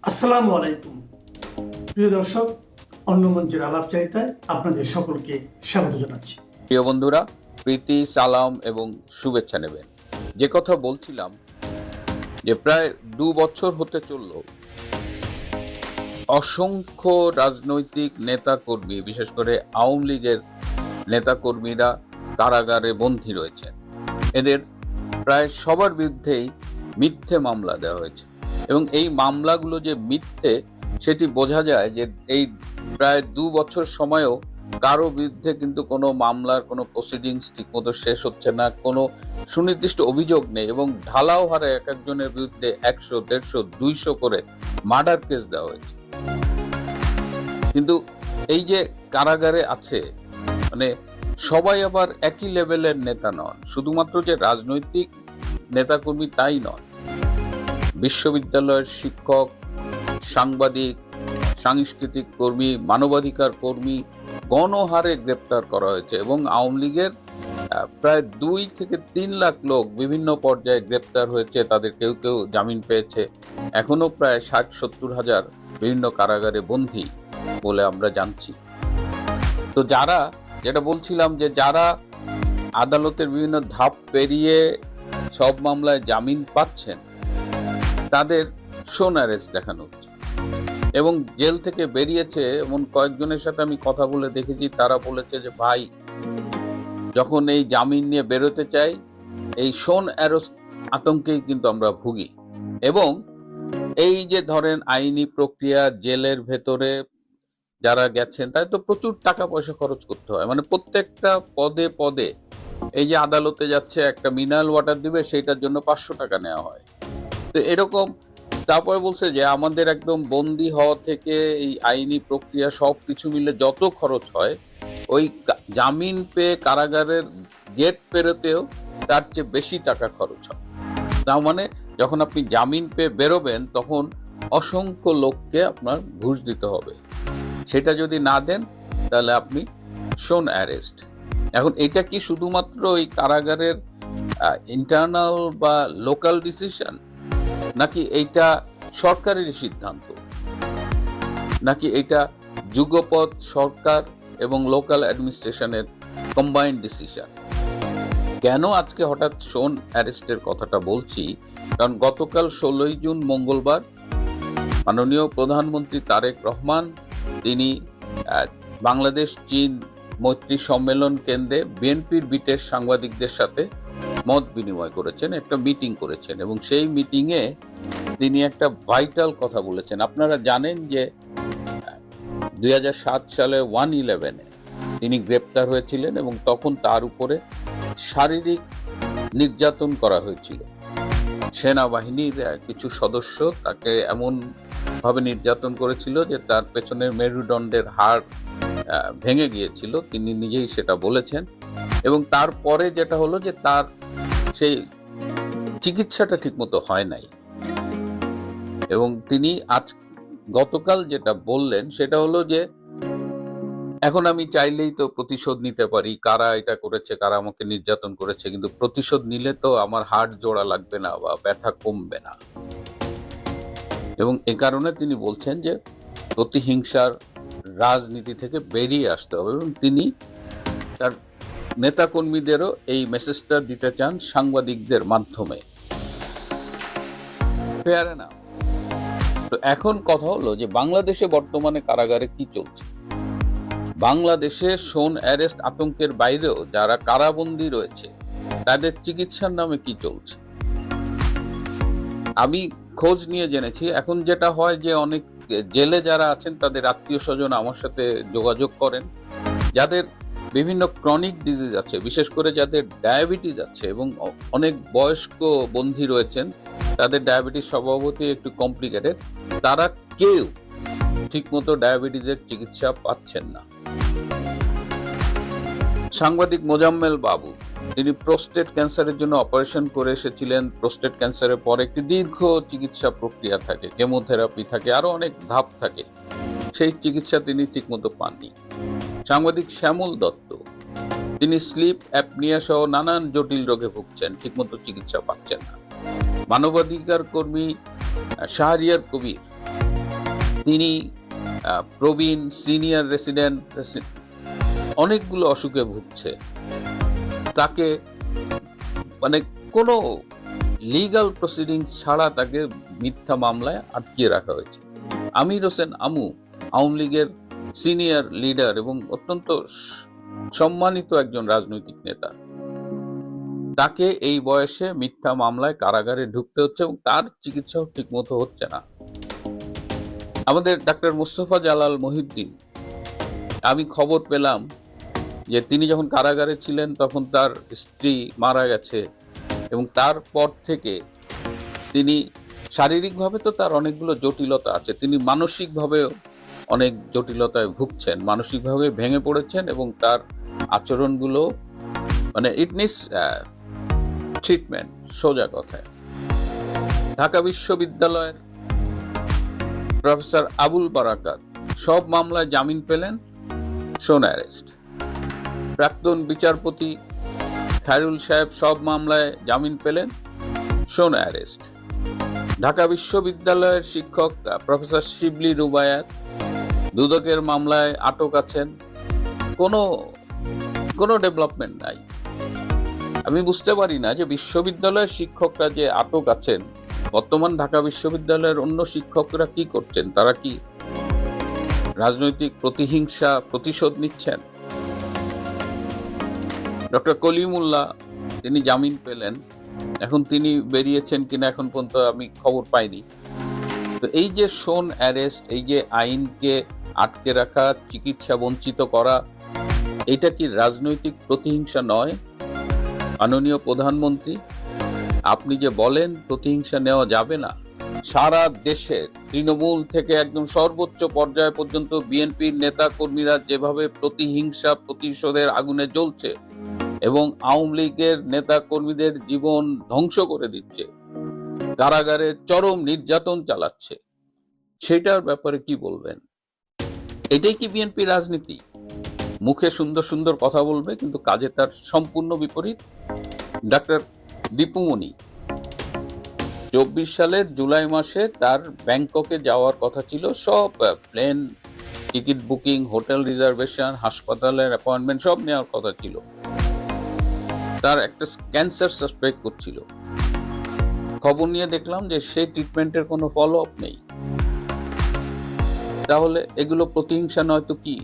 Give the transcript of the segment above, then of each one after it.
আসসালামু আলাইকুম প্রিয় দর্শক, অন্য মঞ্চের আলাপচারিতায় আপনাদের সকলকে স্বাগত জানাচ্ছি। প্রিয় বন্ধুরা, প্রীতি, সালাম এবং শুভেচ্ছা নেবেন। যে কথা বলছিলাম যে প্রায় 2 বছর হতে চলল, অসংখ্য রাজনৈতিক নেতাকর্মী, বিশেষ করে আওয়ামী লীগের নেতাকর্মীরা কারাগারে বন্দী রয়েছেন। এদের প্রায় সবার বিরুদ্ধেই মিথ্যে মামলা দেওয়া হয়েছে এবং এই মামলাগুলো যে মিথ্যে সেটি বোঝা যায় যে এই প্রায় 2 বছর সময়েও কারো বিরুদ্ধে কিন্তু কোনো মামলার কোনো প্রসিডিংস ঠিকমতো শেষ হচ্ছে না, কোনো সুনির্দিষ্ট অভিযোগ নেই এবং ঢালাও হারে এক একজনের বিরুদ্ধে 100, 150, 200 করে মার্ডার কেস দেওয়া হয়েছে। কিন্তু এই যে কারাগারে আছে, মানে সবাই আবার একই লেভেলের নেতা নন। শুধুমাত্র যে রাজনৈতিক নেতাকর্মী তাই নয়, বিশ্ববিদ্যালয়ের শিক্ষক, সাংবাদিক, সাংস্কৃতিক কর্মী, মানবাধিকার কর্মী গণহারে গ্রেপ্তার করা হয়েছে এবং আওয়ামী লীগের প্রায় 2 থেকে 3 লাখ লোক বিভিন্ন পর্যায়ে গ্রেপ্তার হয়েছে। তাদের কেউ কেউ জামিন পেয়েছে। এখনো প্রায় 60-70 হাজার বিভিন্ন কারাগারে বন্দী বলে আমরা জানছি। তো যারা, যেটা বলছিলাম, যে যারা আদালতের বিভিন্ন ধাপ পেরিয়ে সব মামলায় জামিন পাচ্ছেন, তাদের শোন অ্যারেস্ট দেখানো হচ্ছে এবং জেল থেকে বেরিয়েছে এমন কয়েকজনের সাথে আমি কথা বলে দেখেছি। তারা বলেছে যে ভাই, যখন এই জামিন নিয়ে বেরোতে চাই, এই শোন অ্যারেস্ট আতঙ্কেই কিন্তু আমরা ভুগি। এবং এই যে ধরেন আইনি প্রক্রিয়া, জেলের ভেতরে যারা গেছেন তাদের তো প্রচুর টাকা পয়সা খরচ করতে হয়। মানে প্রত্যেকটা পদে পদে, এই যে আদালতে যাচ্ছে, একটা মিনারেল ওয়াটার দিবে, সেইটার জন্য 500 টাকা নেওয়া হয়। তো এরকম। তারপরে বলছে যে আমাদের একদম বন্দি হওয়া থেকে এই আইনি প্রক্রিয়া সবকিছু মিলে যত খরচ হয়, ওই জামিন পেয়ে কারাগারের গেট পেরোতেও তার চেয়ে বেশি টাকা খরচ হয়। তার মানে যখন আপনি জামিন পেয়ে বেরোবেন, তখন অসংখ্য লোককে আপনার ঘুষ দিতে হবে। সেটা যদি না দেন, তাহলে আপনি শোন অ্যারেস্ট। এখন এটা কি শুধুমাত্র ওই কারাগারের ইন্টারনাল বা লোকাল ডিসিশন, নাকি এইটা সরকারের সিদ্ধান্ত, নাকি এটা যুগপৎ সরকার এবং লোকাল অ্যাডমিনিস্ট্রেশনের কম্বাইন্ড ডিসিশন? কেন আজকে হঠাৎ শোন অ্যারেস্টের কথাটা বলছি? কারণ গতকাল 16ই জুন মঙ্গলবার মাননীয় প্রধানমন্ত্রী তারেক রহমান, তিনি বাংলাদেশ চীন মৈত্রী সম্মেলন কেন্দ্রে বিএনপির বিটের সাংবাদিকদের সাথে মত বিনিময় করেছেন, একটা মিটিং করেছেন এবং সেই মিটিংয়ে তিনি একটা ভাইটাল কথা বলেছেন। আপনারা জানেন যে 2007 সালে 1/11-এ তিনি গ্রেপ্তার হয়েছিলেন এবং তখন তার উপরে শারীরিক নির্যাতন করা হয়েছিল। সেনাবাহিনীর কিছু সদস্য তাকে এমন ভাবে নির্যাতন করেছিল যে তার পেছনের মেরুদণ্ডের হাড় ভেঙে গিয়েছিল। তিনি নিজেই সেটা বলেছেন। এবং তারপরে যেটা হলো যে তার সেই চিকিৎসাটা ঠিকমতো হয় নাই এবং তিনি গতকাল যেটা বললেন সেটা হলো যে এখন আমি চাইলেই তো প্রতিশোধ নিতে পারি, কারা এটা করেছে, কারা আমাকে নির্যাতন করেছে, কিন্তু প্রতিশোধ নিলে তো আমার হাড় জোড়া লাগবে না বা ব্যথা কমবে না। এবং এ কারণে তিনি বলছেন যে প্রতিহিংসার রাজনীতি থেকে বেরিয়ে আসতে হবে এবং তিনি তার নেতাকর্মীদেরও এই মেসেজটা দিতে চান সাংবাদিকদের মাধ্যমে। ফেয়ার না? তো এখন কথা হলো যে বাংলাদেশে বর্তমানে কারাগারে কি চলছে। বাংলাদেশে শোন অ্যারেস্ট আতঙ্কের বাইরেও যারা কারাবন্দী রয়েছে, তাদের চিকিৎসার নামে কি চলছে। আমি খোঁজ নিয়ে জেনেছি, এখন যেটা হয় যে অনেক জেলে যারা আছেন তাদের আত্মীয় স্বজন আমার সাথে যোগাযোগ করেন, যাদের বিভিন্ন ক্রনিক ডিজিজ আছে, বিশেষ করে যাদের ডায়াবেটিস আছে এবং অনেক বয়স্ক বন্দী রয়েছেন, তাদের ডায়াবেটিস স্বভাবতই একটু কমপ্লিকেটেড, তারা কেউ ঠিকমতো ডায়াবেটিসের চিকিৎসা পাচ্ছেন না। সাংবাদিক মোজাম্মেল বাবু, তিনি প্রোস্টেট ক্যান্সারের জন্য অপারেশন করে এসেছিলেন। প্রোস্টেট ক্যান্সারের পর একটি দীর্ঘ চিকিৎসা প্রক্রিয়া থাকে, কেমোথেরাপি থাকে, আরো অনেক ধাপ থাকে। সেই চিকিৎসা তিনি ঠিকমতো পাননি। সাংবাদিক শ্যামল দত্ত, তিনি স্লিপ অ্যাপনিয়া সহ নানান জটিল রোগে ভুগছেন, ঠিকমতো চিকিৎসা পাচ্ছেন না। মানবাধিকার কর্মী শাহরিয়ার কবির, তিনি প্রবীণ সিনিয়র রেসিডেন্ট, অনেকগুলো অসুখে ভুগছে। তাকে মানে কোনো লিগ্যাল প্রসিডিংস ছাড়া তাকে মিথ্যা মামলায় আটকিয়ে রাখা হয়েছে। আমির হোসেন আমু আওয়ামী লীগের সিনিয়র লিডার এবং অত্যন্ত সম্মানিত একজন রাজনৈতিক নেতা, তাকে এই বয়সে মিথ্যা মামলায় কারাগারে ঢুকতে হচ্ছে এবং তার চিকিৎসাও ঠিক মতো হচ্ছে না। আমাদের ডাক্তার মোস্তফা জালাল মহিউদ্দিন, আমি খবর পেলাম যে তিনি যখন কারাগারে ছিলেন তখন তার স্ত্রী মারা গেছে এবং তারপর থেকে তিনি শারীরিকভাবে তো তার অনেকগুলো জটিলতা আছে, তিনি মানসিকভাবেও অনেক জটিলতায় ভুগছেন, মানসিকভাবে ভেঙে পড়েছেন এবং তার আচরণগুলো মানে ইট নিডস ট্রিটমেন্ট, সোজা কথায়। ঢাকা বিশ্ববিদ্যালয়ের প্রফেসর আবুল বারাকাত সব মামলায় জামিন পেলেন, শোন অ্যারেস্ট। প্রাক্তন বিচারপতি খায়রুল সাহেব সব মামলায় জামিন পেলেন, শোন অ্যারেস্ট। ঢাকা বিশ্ববিদ্যালয়ের শিক্ষক প্রফেসর শিবলি রুবায়াত দুদকের মামলায় আটক আছেন, কোনো ডেভেলপমেন্ট নাই। আমি বুঝতে পারি না যে বিশ্ববিদ্যালয়ের শিক্ষকরা যে আটক আছেন, বর্তমান ঢাকা বিশ্ববিদ্যালয়ের অন্য শিক্ষকরা কি করছেন? তারা কি রাজনৈতিক প্রতিহিংসা প্রতিশোধ নিচ্ছেন? ডক্টর কলিমুল্লাহ তিনি জামিন পেলেন, এখন তিনি বেরিয়েছেন কিনা এখন পর্যন্ত আমি খবর পাইনি। তো এই যে শোন অ্যারেস্ট, এই যে আইনকে আটকে রাখা, চিকিৎসা বঞ্চিত করা, এটা কি রাজনৈতিক প্রতিহিংসা নয়? মাননীয় প্রধানমন্ত্রী, আপনি যে বলেন প্রতিহিংসা নেওয়া যাবে না, সারা দেশের তৃণমূল থেকে একদম সর্বোচ্চ পর্যায় পর্যন্ত বিএনপির নেতা কর্মীরা যেভাবে প্রতিহিংসা প্রতিশোধের আগুনে জ্বলছে এবং আওয়ামী লীগের নেতা কর্মীদের জীবন ধ্বংস করে দিচ্ছে, কারাগারে চরম নির্যাতন চালাচ্ছে, সেটার ব্যাপারে কি বলবেন? এটাই কি বিএনপি রাজনীতি? মুখে সুন্দর সুন্দর কথা বলবে কিন্তু কাজে তার সম্পূর্ণ বিপরীত। ডাক্তার দীপুমণি 24 সালের জুলাই মাসে তার ব্যাংককে যাওয়ার কথা ছিল, সব plane ticket booking, hotel reservation, হাসপাতালের অ্যাপয়েন্টমেন্ট সব নেওয়ার কথা ছিল। তার একটা ক্যান্সার সাসপেক্ট করছিল, খবর নিয়ে দেখলাম যে সেই ট্রিটমেন্টের কোনো ফলো আপ নেই। তাহলে এগুলো প্রতিহিংসা নয় তো কি?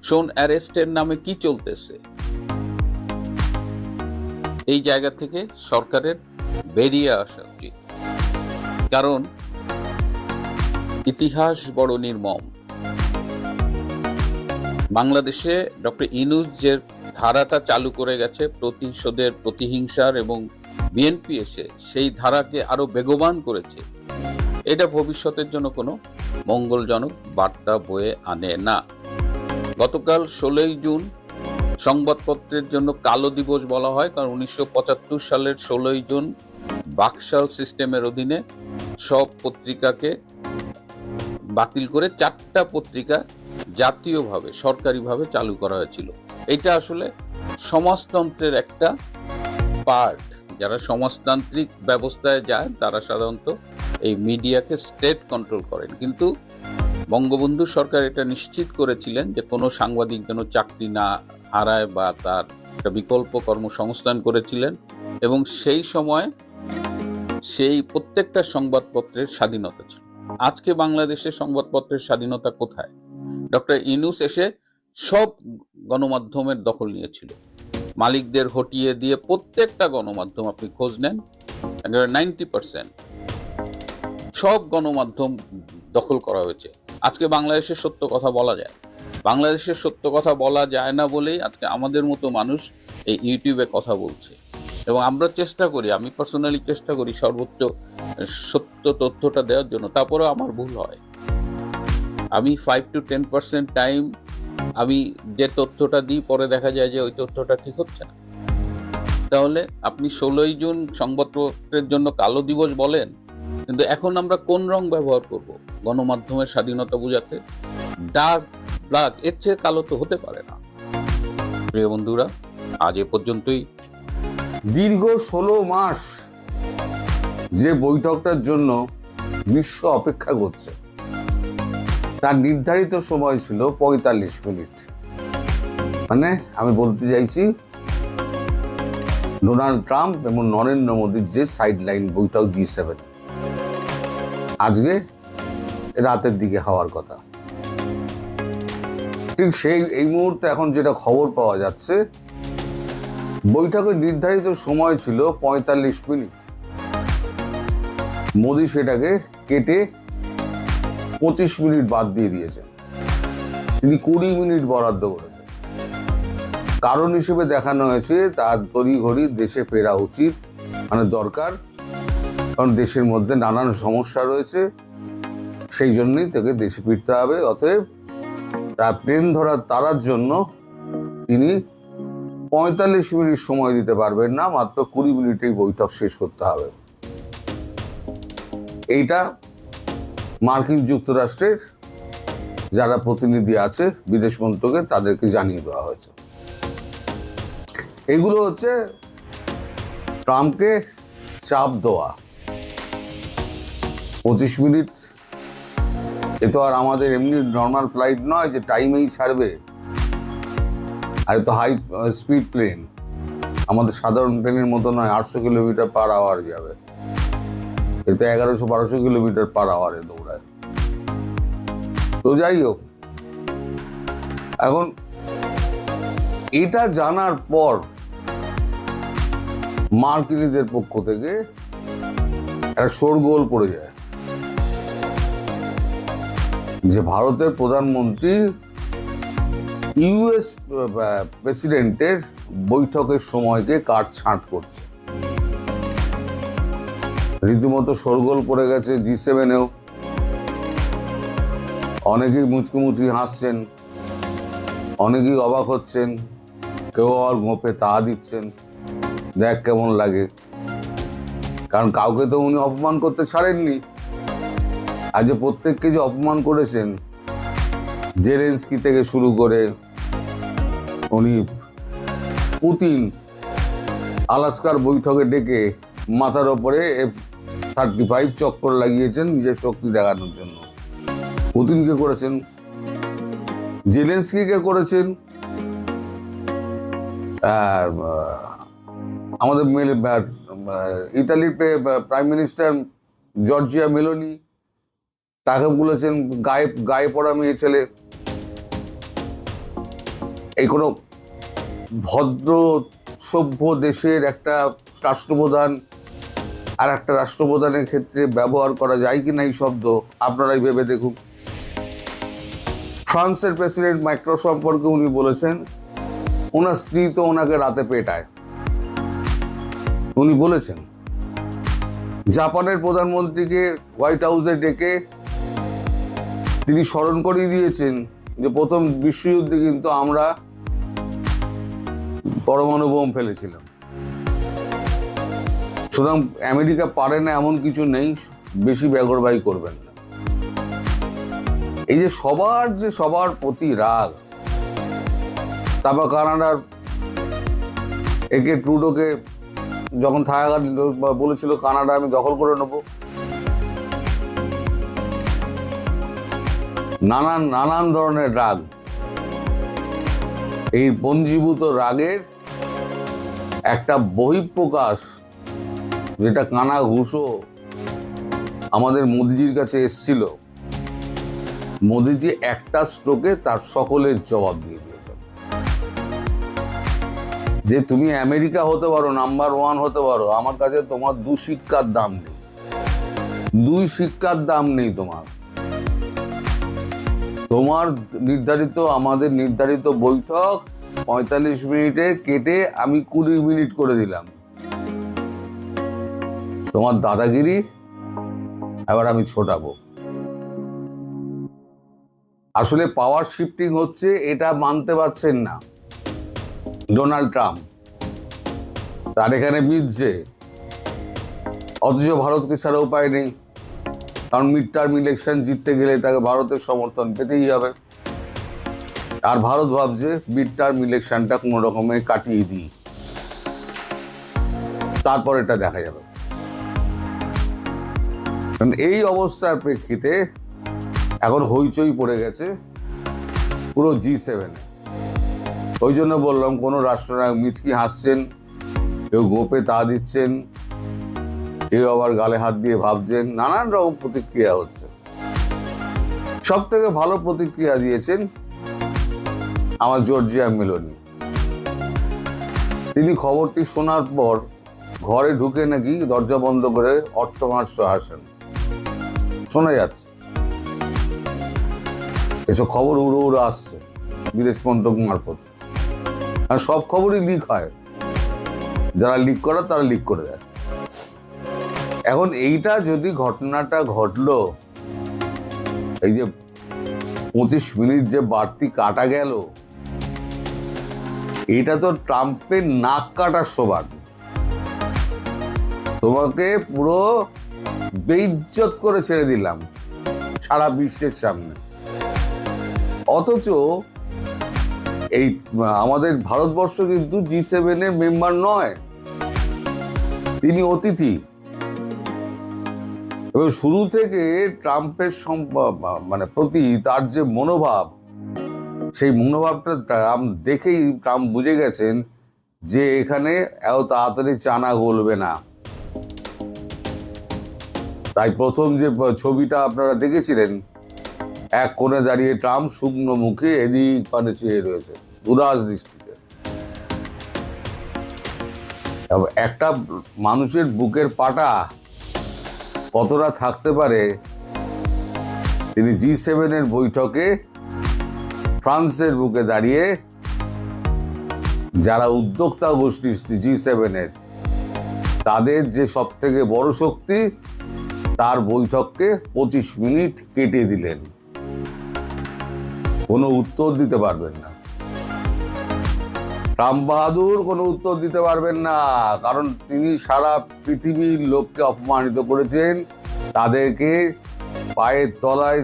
শোন অ্যারেস্টের নামে কি চলতেছে? এই জায়গা থেকে সরকারের বেরিয়ে আসা উচিত, কারণ ইতিহাস বড় নির্মম। বাংলাদেশে ডক্টর ইউনূস যে ধারাটা চালু করে গেছে প্রতিশোধের, প্রতিহিংসার, এবং বিএনপি এসে সেই ধারাকে আরো বেগবান করেছে, এটা ভবিষ্যতের জন্য কোনো মঙ্গলজনক বার্তা বয়ে আনে না। গতকাল 16ই জুন সংবাদপত্রের জন্য কালো দিবস বলা হয়, কারণ 1975 সালের 16ই জুন বাকশাল সিস্টেমের অধীনে সব পত্রিকাকে বাতিল করে 4টা পত্রিকা জাতীয়ভাবে সরকারিভাবে চালু করা হয়েছিল। এটা আসলে সমাজতন্ত্রের একটা পার্ট। যারা সমাজতান্ত্রিক ব্যবস্থায় যায় তারা সাধারণত এই মিডিয়াকে স্টেট কন্ট্রোল করেন, কিন্তু বঙ্গবন্ধু সরকার এটা নিশ্চিত করেছিলেন যে কোনো সাংবাদিক যেন চাকরি না হারায় বা তার একটা বিকল্প কর্মসংস্থান করেছিলেন, এবং সেই সময় সেই প্রত্যেকটা সংবাদপত্রের স্বাধীনতা ছিল। আজকে বাংলাদেশের সংবাদপত্রের স্বাধীনতা কোথায়? ডক্টর ইউনূস এসে সব গণমাধ্যমের দখল নিয়েছিল, মালিকদের হটিয়ে দিয়ে প্রত্যেকটা গণমাধ্যম আপনি খোঁজ নেন 90% সব গণমাধ্যম দখল করা হয়েছে। আজকে বাংলাদেশের সত্য কথা বলা যায়, বাংলাদেশের সত্য কথা বলা যায় না বলেই আজকে আমাদের মতো মানুষ এই ইউটিউবে কথা বলছে, এবং আমরা চেষ্টা করি, আমি পার্সোনালি চেষ্টা করি সর্বোচ্চ সত্য তথ্যটা দেওয়ার জন্য। তারপরেও আমার ভুল হয়, আমি 5 to 10% টাইম আমি যে তথ্যটা দিই পরে দেখা যায় যে ওই তথ্যটা ঠিক হচ্ছে না। তাহলে আপনি 16ই জুন সংবাদপত্রের জন্য কালো দিবস বলেন, কিন্তু এখন আমরা কোন রং ব্যবহার করব গণমাধ্যমের স্বাধীনতা বোঝাতে? ডার্ক ব্ল্যাক, এর চেয়ে কালো তো হতে পারে না। প্রিয় বন্ধুরা, আজ এ পর্যন্তই। দীর্ঘ 16 মাস যে বৈঠকটার জন্য বিশ্ব অপেক্ষা করছে, তার নির্ধারিত সময় ছিল 45 মিনিট। মানে আমি বলতে চাইছি ডোনাল্ড ট্রাম্প এবং নরেন্দ্র মোদীর যে সাইডলাইন বৈঠক G7 আজকে রাতের দিকে হওয়ার কথা। ঠিক এই মুহূর্তে এখন যেটা খবর পাওয়া যাচ্ছে, বৈঠকের নির্ধারিত সময় ছিল 45 মিনিট। মোদী সেটাকে কেটে 25 মিনিট বাদ দিয়ে দিয়েছেন। তিনি 20 মিনিট বরাদ্দ করেছেন। কারণ হিসেবে দেখানো হয়েছে তার তড়িঘড়ি দেশে ফেরা উচিত, মানে দরকার, কারণ দেশের মধ্যে নানান সমস্যা রয়েছে, সেই জন্যই তাকে দেশে ফিরতে হবে। অতএব তার প্লেন তাড়ার জন্য তিনি 45 মিনিট সময় দিতে পারবেন না, মাত্র 20 মিনিটেই বৈঠক শেষ করতে হবে। এইটা মার্কিন যুক্তরাষ্ট্রের যারা প্রতিনিধি আছে বিদেশ মন্ত্রকে, তাদেরকে জানিয়ে দেওয়া হয়েছে। এগুলো হচ্ছে ট্রাম্পকে চাপ দেওয়া। 25 মিনিট এ তো আর আমাদের এমনি নর্মাল ফ্লাইট নয় যে টাইমেই ছাড়বে, আর তো হাই স্পিড প্লেন, আমাদের সাধারণ প্লেনের মতো নয় 800 কিলোমিটার পার আওয়ার যাবে। এ তো 1100-1200 কিলোমিটার পার আওয়ারে দৌড়ায়। তো যাই হোক, এখন এটা জানার পর মার্কিনীদের পক্ষ থেকে একটা শোরগোল পড়ে যায় যে ভারতের প্রধানমন্ত্রী ইউএস প্রেসিডেন্টের বৈঠকের সময়কে কাটছাঁট করছে। রীতিমতো শোরগোল পড়ে গেছে G7-এও। অনেকেই মুচকি হাসছেন, অনেকেই অবাক হচ্ছেন, কেউ আর গোপে তা দিচ্ছেন, দেখ কেমন লাগে। কারণ কাউকে তো উনি অপমান করতে ছাড়েননি। আজ যে প্রত্যেককে যে অপমান করেছেন, জেলেনস্কি থেকে শুরু করে উনি পুতিন আলাস্কার বৈঠকে ডেকে মাথার ওপরে F-35 চক্কর লাগিয়েছেন নিজের শক্তি দেখানোর জন্য। পুতিনকে করেছেন, জেলেনস্কিকে করেছেন, আর আমাদের ইতালির প্রাইম মিনিস্টার জর্জিয়া মেলোনি, তাকে বলেছেন গায়ে পড়া মেয়ে ছেলে। এই কোনো ভদ্র সভ্য দেশের একটা রাষ্ট্রপ্রধান আর একটা রাষ্ট্রপ্রধানের ক্ষেত্রে ব্যবহার করা যায় কিনা এই শব্দ আপনারাই ভেবে দেখুন। ফ্রান্সের প্রেসিডেন্ট ম্যাক্রন সম্পর্কে উনি বলেছেন ওনার স্ত্রী তো ওনাকে রাতে পেটায়, উনি বলেছেন। জাপানের প্রধানমন্ত্রীকে হোয়াইট হাউসে ডেকে তিনি স্মরণ করিয়ে দিয়েছেন যে প্রথম বিশ্বযুদ্ধে কিন্তু আমরা পরমাণু বোম ফেলেছিলাম। সুতরাং আমেরিকা পারে না এমন কিছু নেই, বেশি বেগরবাই করবেন না। এই যে সবার প্রতি রাগ। তারপর কানাডার ট্রুডোকে যখন থাকাকালীন বলেছিল কানাডা আমি দখল করে নেব, নানান ধরনের রাগ। এই পঞ্জীভূত রাগের একটা বহিঃপ্রকাশ, যেটা কানা ঘুষো আমাদের মোদিজির কাছে এসছিল, মোদিজি একটা স্ট্রোকে তার সকলের জবাব দিয়ে দিয়েছেন যে তুমি আমেরিকা হতে পারো, নাম্বার 1 হতে পারো, আমার কাছে তোমার 2 শিক্ষার দাম নেই, 2 শিক্ষার দাম নেই। তোমার আমাদের নির্ধারিত বৈঠক 45 মিনিটে কেটে আমি 20 মিনিট করে দিলাম। তোমার দাদাগিরি এবার আমি ছোটাবো। আসলে পাওয়ার শিফটিং হচ্ছে, এটা মানতে পারছেন না ডোনাল্ড ট্রাম্প, তার এখানে বিধছে। অথচ ভারতকে ছাড়া উপায় নেই, কারণ মিড টার্ম ইলেকশন জিততে গেলে তাকে ভারতের সমর্থন পেতেই হবে। আর ভারত ভাবছে মিড টার্ম ইলেকশনটা কোনো রকমে কাটিয়ে দিই, তারপর এটা দেখা যাবে। কারণ এই অবস্থার প্রেক্ষিতে এখন হইচই পড়ে গেছে পুরো G7 ওই জন্য বললাম, কোনো রাষ্ট্রনায়ক মিচকি হাসছেন, কেউ গোপে তা দিচ্ছেন, কেউ আবার গালে হাত দিয়ে ভাবছেন, নানান রকম প্রতিক্রিয়া হচ্ছে। সব থেকে ভালো প্রতিক্রিয়া দিয়েছেন আমার জর্জিয়া মেলোনি। তিনি খবরটি শোনার পর ঘরে ঢুকে নাকি দরজা বন্ধ করে অট্টহাস্য হাসেন, শোনা যাচ্ছে। এসব খবর উড়ো উড়ো আসছে বিদেশ মন্ত্রক মারফত, আর সব খবরই লিক হয়, যারা লিক করে তারা লিক করে দেয়। এখন এইটা যদি ঘটনাটা ঘটলো, এই যে 25 মিনিট যে বাড়তি কাটা গেল, এটা তো ট্রাম্পের নাক কাটার সমান। তোমাকে পুরো বেইজ্জত করে ছেড়ে দিলাম সারা বিশ্বের সামনে। অথচ এই আমাদের ভারতবর্ষ কিন্তু G7 এর মেম্বার নয়, তিনি অতিথি। এবং শুরু থেকে ট্রাম্পের মানে প্রতি তার যে মনোভাব, সেই মনোভাবটা ট্রাম্প দেখেই ট্রাম্প বুঝে গেছেন যে এখানে এত তাড়াতাড়ি চানা গলবে না। তাই প্রথম যে ছবিটা আপনারা দেখেছিলেন, এক কোণে দাঁড়িয়ে ট্রাম্প শুকনো মুখে এদিক পানে চেয়ে রয়েছে উদাস দৃষ্টিতে। একটা মানুষের বুকের পাটা কতটা থাকতে পারে, তিনি G7 এর বৈঠকে ফ্রান্সের বুকে দাঁড়িয়ে যারা উদ্যোক্তা গোষ্ঠী G7 এর, তাদের যে সব থেকে বড় শক্তি, তার বৈঠককে 25 মিনিট কেটে দিলেন, কোনো উত্তর দিতে পারবেন না। ট্রাম্প বাহাদুর কোনো উত্তর দিতে পারবেন না, কারণ তিনি সারা পৃথিবীর লোককে অপমানিত করেছেন, তাদেরকে পায়ের তলায়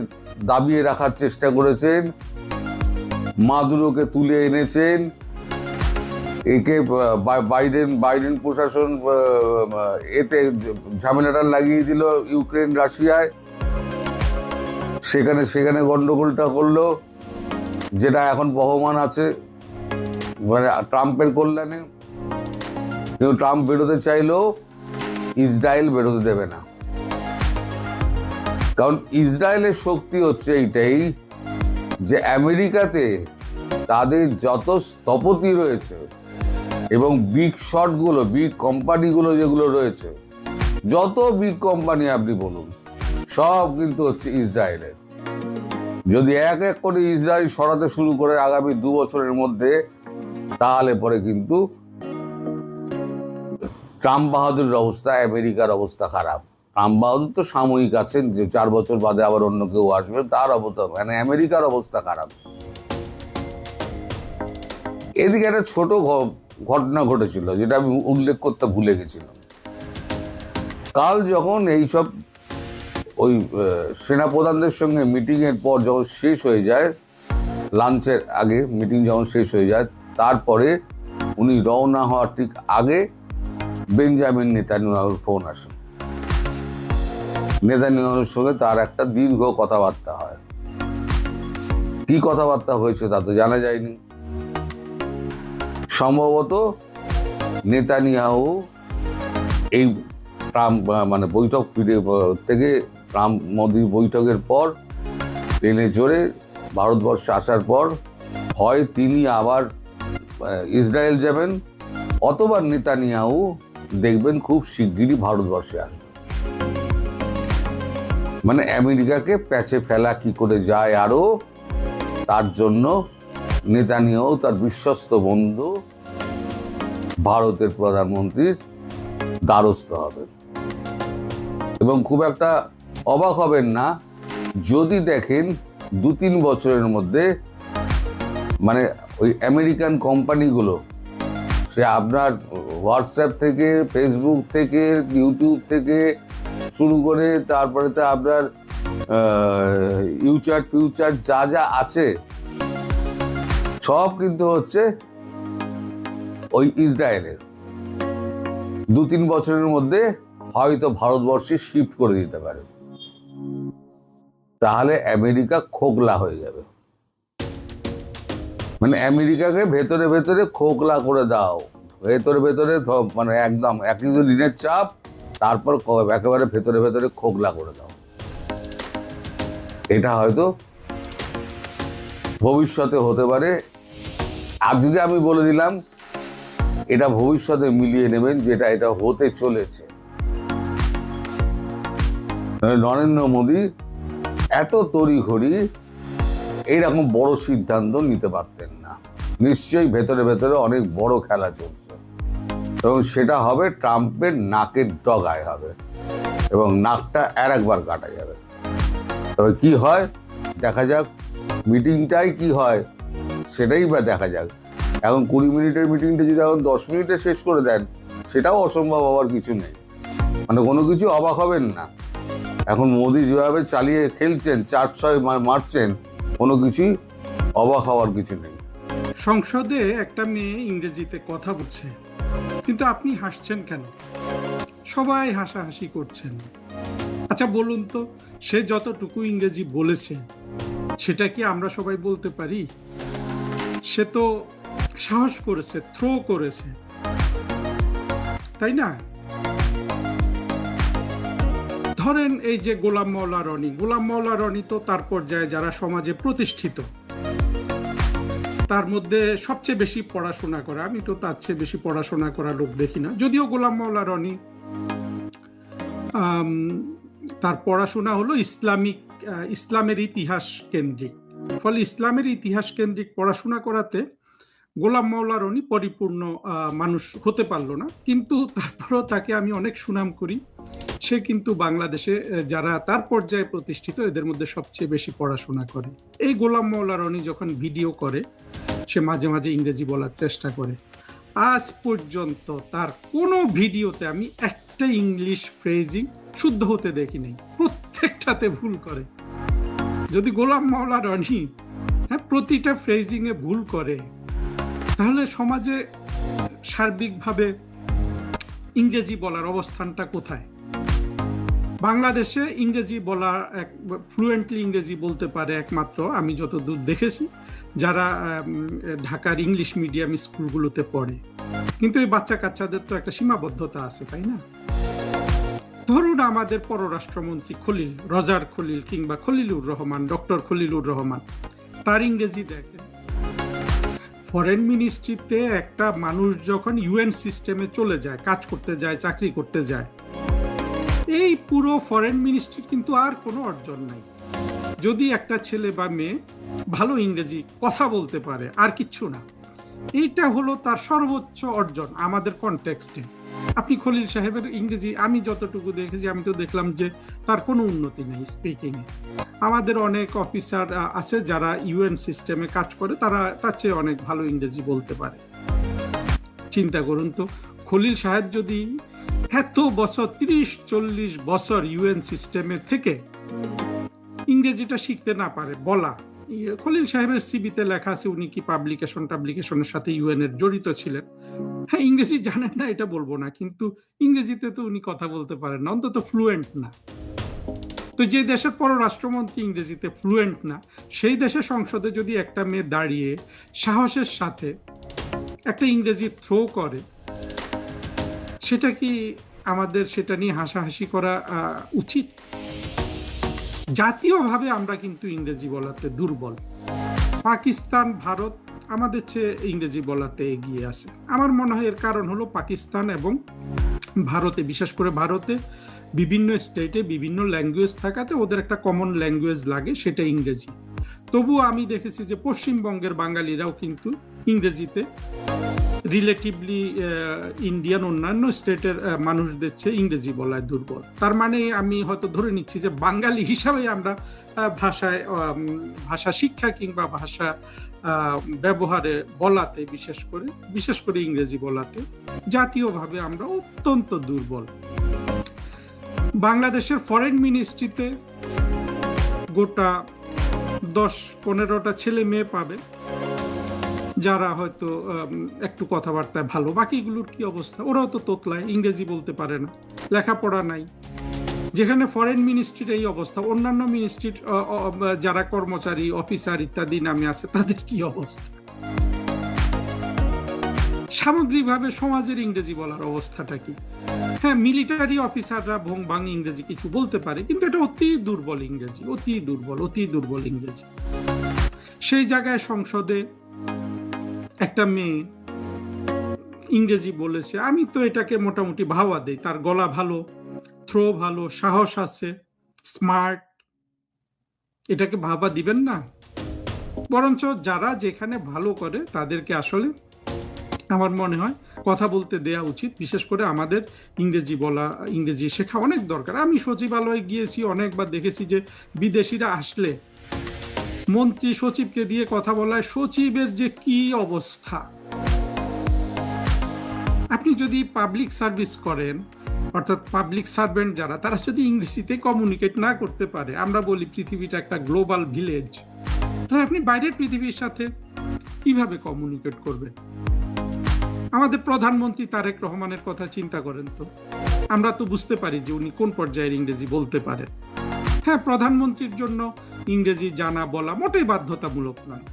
দাবিয়ে রাখার চেষ্টা করেছেন, মাদুরোকে তুলে এনেছেন, একে বাইডেন প্রশাসন এতে ঝামেলাটা লাগিয়ে দিল ইউক্রেন রাশিয়ায়, সেখানে গন্ডগোলটা করলো, যেটা এখন বহমান আছে মানে ট্রাম্পের কল্যাণে। কিন্তু ট্রাম্প বেরোতে চাইলেও ইসরায়েল বেরোতে দেবে না, কারণ ইসরায়েলের শক্তি হচ্ছে এইটাই যে আমেরিকাতে তাদের যত স্থপতি রয়েছে এবং বিগ শটগুলো, বিগ কোম্পানিগুলো যেগুলো রয়েছে, যত বিগ কোম্পানি আপনি বলুন, সব কিন্তু হচ্ছে ইসরায়েলের। যদি এক এক করে ইসরায়েল সরাতে শুরু করে আগামী 2 বছরের মধ্যে, তাহলে পরে কিন্তু ট্রাম্প বাহাদুরের অবস্থা, আমেরিকার অবস্থা খারাপ। ট্রাম্প বাহাদুর তো সাময়িক আছেন, যে 4 বছর বাদে আবার অন্য কেউ আসবে, তার অবস্থা মানে আমেরিকার অবস্থা খারাপ। এদিকে একটা ছোট ঘটনা ঘটেছিল, যেটা আমি উল্লেখ করতে ভুলে গেছিলাম। কাল যখন এইসব ওই সেনাপ্রধানদের সঙ্গে মিটিংয়ের পর যখন শেষ হয়ে যায়, লাঞ্চের আগে মিটিং যখন শেষ হয়ে যায়, তারপরে উনি রওনা হওয়ার ঠিক আগে বেঞ্জামিন নেতানিয়াহুর ফোন আসে। নেতানিয়াহুর সঙ্গে তার একটা দীর্ঘ কথাবার্তা হয়। কি কথাবার্তা হয়েছে তা তো জানা যায়নি। সম্ভবত নেতানিয়াহু এই ট্রাম্প মানে বৈঠক থেকে ট্রাম্প মোদির বৈঠকের পর প্লেনে চড়ে ভারতবর্ষে আসার পর হয় তিনি আবার ইসরায়েল যাবেন, অথবা নেতানিয়াহু দেখবেন খুব শিগগিরই ভারতবর্ষে আসবে। মানে আমেরিকাকে প্যাচে ফেলা কি করে যায় আরো, তার জন্য নেতানিয়াহু তার বিশ্বস্ত বন্ধু ভারতের প্রধানমন্ত্রীর দ্বারস্থ হবেন। এবং খুব একটা অবাক হবেন না যদি দেখেন 2-3 বছরের মধ্যে মানে ওই আমেরিকান কোম্পানিগুলো, সে আপনার হোয়াটসঅ্যাপ থেকে, ফেসবুক থেকে, ইউটিউব থেকে শুরু করে তারপরে তো আপনার ফিউচার যা যা আছে, সব কিন্তু হচ্ছে ওই ইসরায়েলের। 2-3 বছরের মধ্যে হয়তো ভারতবর্ষে শিফট করে দিতে পারে। তাহলে আমেরিকা খোকলা হয়ে যাবে। মানে আমেরিকাকে ভেতরে ভেতরে খোকলা করে দাও, ভেতরে ভেতরে মানে একদম একই ঋণের চাপ, তারপর একেবারে ভেতরে ভেতরে খোকলা করে দাও। এটা হয়তো ভবিষ্যতে হতে পারে। আজকে আমি বলে দিলাম, এটা ভবিষ্যতে মিলিয়ে নেবেন যেটা এটা হতে চলেছে। নরেন্দ্র মোদী এত তড়িঘড়ি এইরকম বড় সিদ্ধান্ত নিতে পারতেন না। নিশ্চয়ই ভেতরে ভেতরে অনেক বড় খেলা চলছে, এবং সেটা হবে ট্রাম্পের নাকের ডগায় হবে, এবং নাকটা একবার কাটা যাবে। তবে কি হয় দেখা যাক, মিটিংটাই কি হয় সেটাই বা দেখা যাক। এখন 20 মিনিটের মিটিংটা যদি এখন 10 মিনিটে শেষ করে দেন, সেটাও অসম্ভব হওয়ার কিছু নেই। মানে কোনো কিছু অবাক হবেন না। এখন মোদি যেভাবে চালিয়ে খেলছেন, 4-6 মারছেন, কোনো কিছুই অবাক হওয়ার কিছু নেই। সংসদে একটা মেয়ে ইংরেজিতে কথা বলছে, কিন্তু আপনি হাসছেন কেন? সবাই হাসাহাসি করছেন। আচ্ছা বলুন তো, সে যতটুকু ইংরেজি বলেছে সেটা কি আমরা সবাই বলতে পারি? সে তো সাহস করেছে, থ্রো করেছে, তাই না? ধরেন এই যে গোলাম মাওলা রনি তো তার পর্যায়ে যারা সমাজে প্রতিষ্ঠিত, তার মধ্যে সবচেয়ে বেশি পড়াশোনা করা, আমি তো তার চেয়ে বেশি পড়াশোনা করা লোক দেখি না। যদিও গোলাম মাওলা রনি তার পড়াশোনা হলো ইসলামের ইতিহাস কেন্দ্রিক, ফলে ইসলামের ইতিহাস কেন্দ্রিক পড়াশোনা করাতে গোলাম মাওলা রনি পরিপূর্ণ মানুষ হতে পারলো না, কিন্তু তারপরেও তাকে আমি অনেক সুনাম করি। সে কিন্তু বাংলাদেশে যারা তার পর্যায়ে প্রতিষ্ঠিত এদের মধ্যে সবচেয়ে বেশি পড়াশোনা করে। এই গোলাম মাওলা রনি যখন ভিডিও করে, সে মাঝে মাঝে ইংরেজি বলার চেষ্টা করে। আজ পর্যন্ত তার কোনো ভিডিওতে আমি একটা ইংলিশ ফ্রেজিং শুদ্ধ হতে দেখি নাই, প্রত্যেকটাতে ভুল করে। যদি গোলাম মাওলা রনি প্রতিটা ফ্রেজিং এ ভুল করে, তাহলে সমাজে সার্বিকভাবে ইংরেজি বলার অবস্থানটা কোথায়? বাংলাদেশে ইংরেজি বলা ফ্লুয়েন্টলি ইংরেজি বলতে পারে একমাত্র, আমি যতদূর দেখেছি, যারা ঢাকার ইংলিশ মিডিয়াম স্কুলগুলোতে পড়ে। কিন্তু এই বাচ্চা কাচ্চাদের তো একটা সীমাবদ্ধতা আছে, তাই না? ধরুন আমাদের পররাষ্ট্রমন্ত্রী রজার খলিল কিংবা ডক্টর খলিলুর রহমান, তার ইংরেজি দেখেন। ফরেন মিনিস্ট্রিতে একটা মানুষ যখন ইউএন সিস্টেমে চলে যায়, কাজ করতে যায়, চাকরি করতে যায়, এই পুরো ফরেন মিনিস্ট্রির কিন্তু আর কোনো অর্জন নাই। যদি একটা ছেলে বা মেয়ে ভালো ইংরেজি কথা বলতে পারে, আর কিচ্ছু না, এইটা হলো তার সর্বোচ্চ অর্জন আমাদের কনটেক্সটে। আপনি খলিল সাহেবের ইংরেজি আমি যতটুকু দেখেছি, আমি তো দেখলাম যে তার কোনো উন্নতি নেই স্পিকিংয়ে। আমাদের অনেক অফিসার আছে যারা ইউএন সিস্টেমে কাজ করে, তারা তার চেয়ে অনেক ভালো ইংরেজি বলতে পারে। চিন্তা করুন তো, খলিল সাহেব যদি এত বছর 30-40 বছর ইউএন সিস্টেমে থেকে ইংরেজিটা শিখতে না পারে বলা। খলিল সাহেবের সিবিতে লেখা আছে উনি কি পাবলিকেশনের সাথে ইউএন এর জড়িত ছিলেন। হ্যাঁ, ইংরেজি জানেন না এটা বলবো না, কিন্তু ইংরেজিতে তো উনি কথা বলতে পারেন না, অন্তত ফ্লুয়েন্ট না। তো যে দেশের পররাষ্ট্রমন্ত্রী ইংরেজিতে ফ্লুয়েন্ট না, সেই দেশের সংসদে যদি একটা মেয়ে দাঁড়িয়ে সাহসের সাথে একটা ইংরেজি থ্রো করে, সেটা কি আমাদের সেটা নিয়ে হাসাহাসি করা উচিত? জাতীয়ভাবে আমরা কিন্তু ইংরেজি বলাতে দুর্বল। পাকিস্তান, ভারত আমাদের চেয়ে ইংরেজি বলাতে এগিয়ে আছে। আমার মনে হয় এর কারণ হলো পাকিস্তান এবং ভারতে, বিশেষ করে ভারতে বিভিন্ন স্টেটে বিভিন্ন ল্যাঙ্গুয়েজ থাকাতে ওদের একটা কমন ল্যাঙ্গুয়েজ লাগে, সেটা ইংরেজি। তবুও আমি দেখেছি যে পশ্চিমবঙ্গের বাঙালিরাও কিন্তু ইংরেজিতে রিলেটিভলি ইন্ডিয়ান অন্যান্য স্টেটের মানুষদের চেয়ে ইংরেজি বলায় দুর্বল। তার মানে আমি হয়তো ধরে নিচ্ছি যে বাঙালি হিসাবে আমরা ভাষা শিক্ষা কিংবা ভাষা ব্যবহারে বলাতে, বিশেষ করে ইংরেজি বলাতে জাতীয়ভাবে আমরা অত্যন্ত দুর্বল। বাংলাদেশের ফরেন মিনিস্ট্রিতে গোটা 10-15টা ছেলে মেয়ে পাবে যারা হয়তো একটু কথাবার্তায় ভালো। বাকিগুলোর কি অবস্থা? ওরাও তো তোতলায়, ইংরেজি বলতে পারে না, লেখাপড়া নাই, যেখানে ফরেন মিনিস্ট্রির এই অবস্থা, অন্যান্য মিনিস্ট্রির যারা কর্মচারী, অফিসার ইত্যাদি নামে আছে তাদের কি অবস্থা? সামগ্রিকভাবে সমাজের ইংরেজি বলার অবস্থাটা কি? হ্যাঁ, মিলিটারি অফিসাররা ভোং ভাং ইংরেজি কিছু বলতে পারে, কিন্তু এটা অতি দুর্বল ইংরেজি, অতি দুর্বল ইংরেজি। সেই জায়গায় সংসদে একটা মেয়ে ইংরেজি বলেছে, আমি তো এটাকে মোটামুটি ভাবা দেই, তার গলা ভালো, থ্রো ভালো, সাহস আছে, স্মার্ট, এটাকে ভাবা দিবেন না? বরঞ্চ যারা যেখানে ভালো করে তাদেরকে আসলে আমার মনে হয় কথা বলতে দেয়া উচিত। বিশেষ করে আমাদের ইংরেজি শেখা অনেক দরকার। আমি সচিবালয়ে গিয়েছি, অনেকবার দেখেছি যে বিদেশিরা আসলে মন্ত্রী সচিবকে দিয়ে কথা বলায় সচিবের যে কি অবস্থা। আপনি যদি পাবলিক সার্ভিস করেন, অর্থাৎ পাবলিক সার্ভেন্ট যারা, তারা যদি ইংরেজিতে কমিউনিকেট না করতে পারে, আমরা বলি পৃথিবীটা একটা গ্লোবাল ভিলেজ, তাহলে আপনি বাইরের পৃথিবীর সাথে কিভাবে কমিউনিকেট করবেন? আমাদের প্রধানমন্ত্রী তারেক রহমানের কথা চিন্তা করেন তো, আমরা তো বুঝতে পারি যে উনি কোন পর্যায়ের ইংরেজি বলতে পারেন। হ্যাঁ, প্রধানমন্ত্রীর জন্য ইংরেজি জানা বলা মোটেই বাধ্যতামূলক নয়,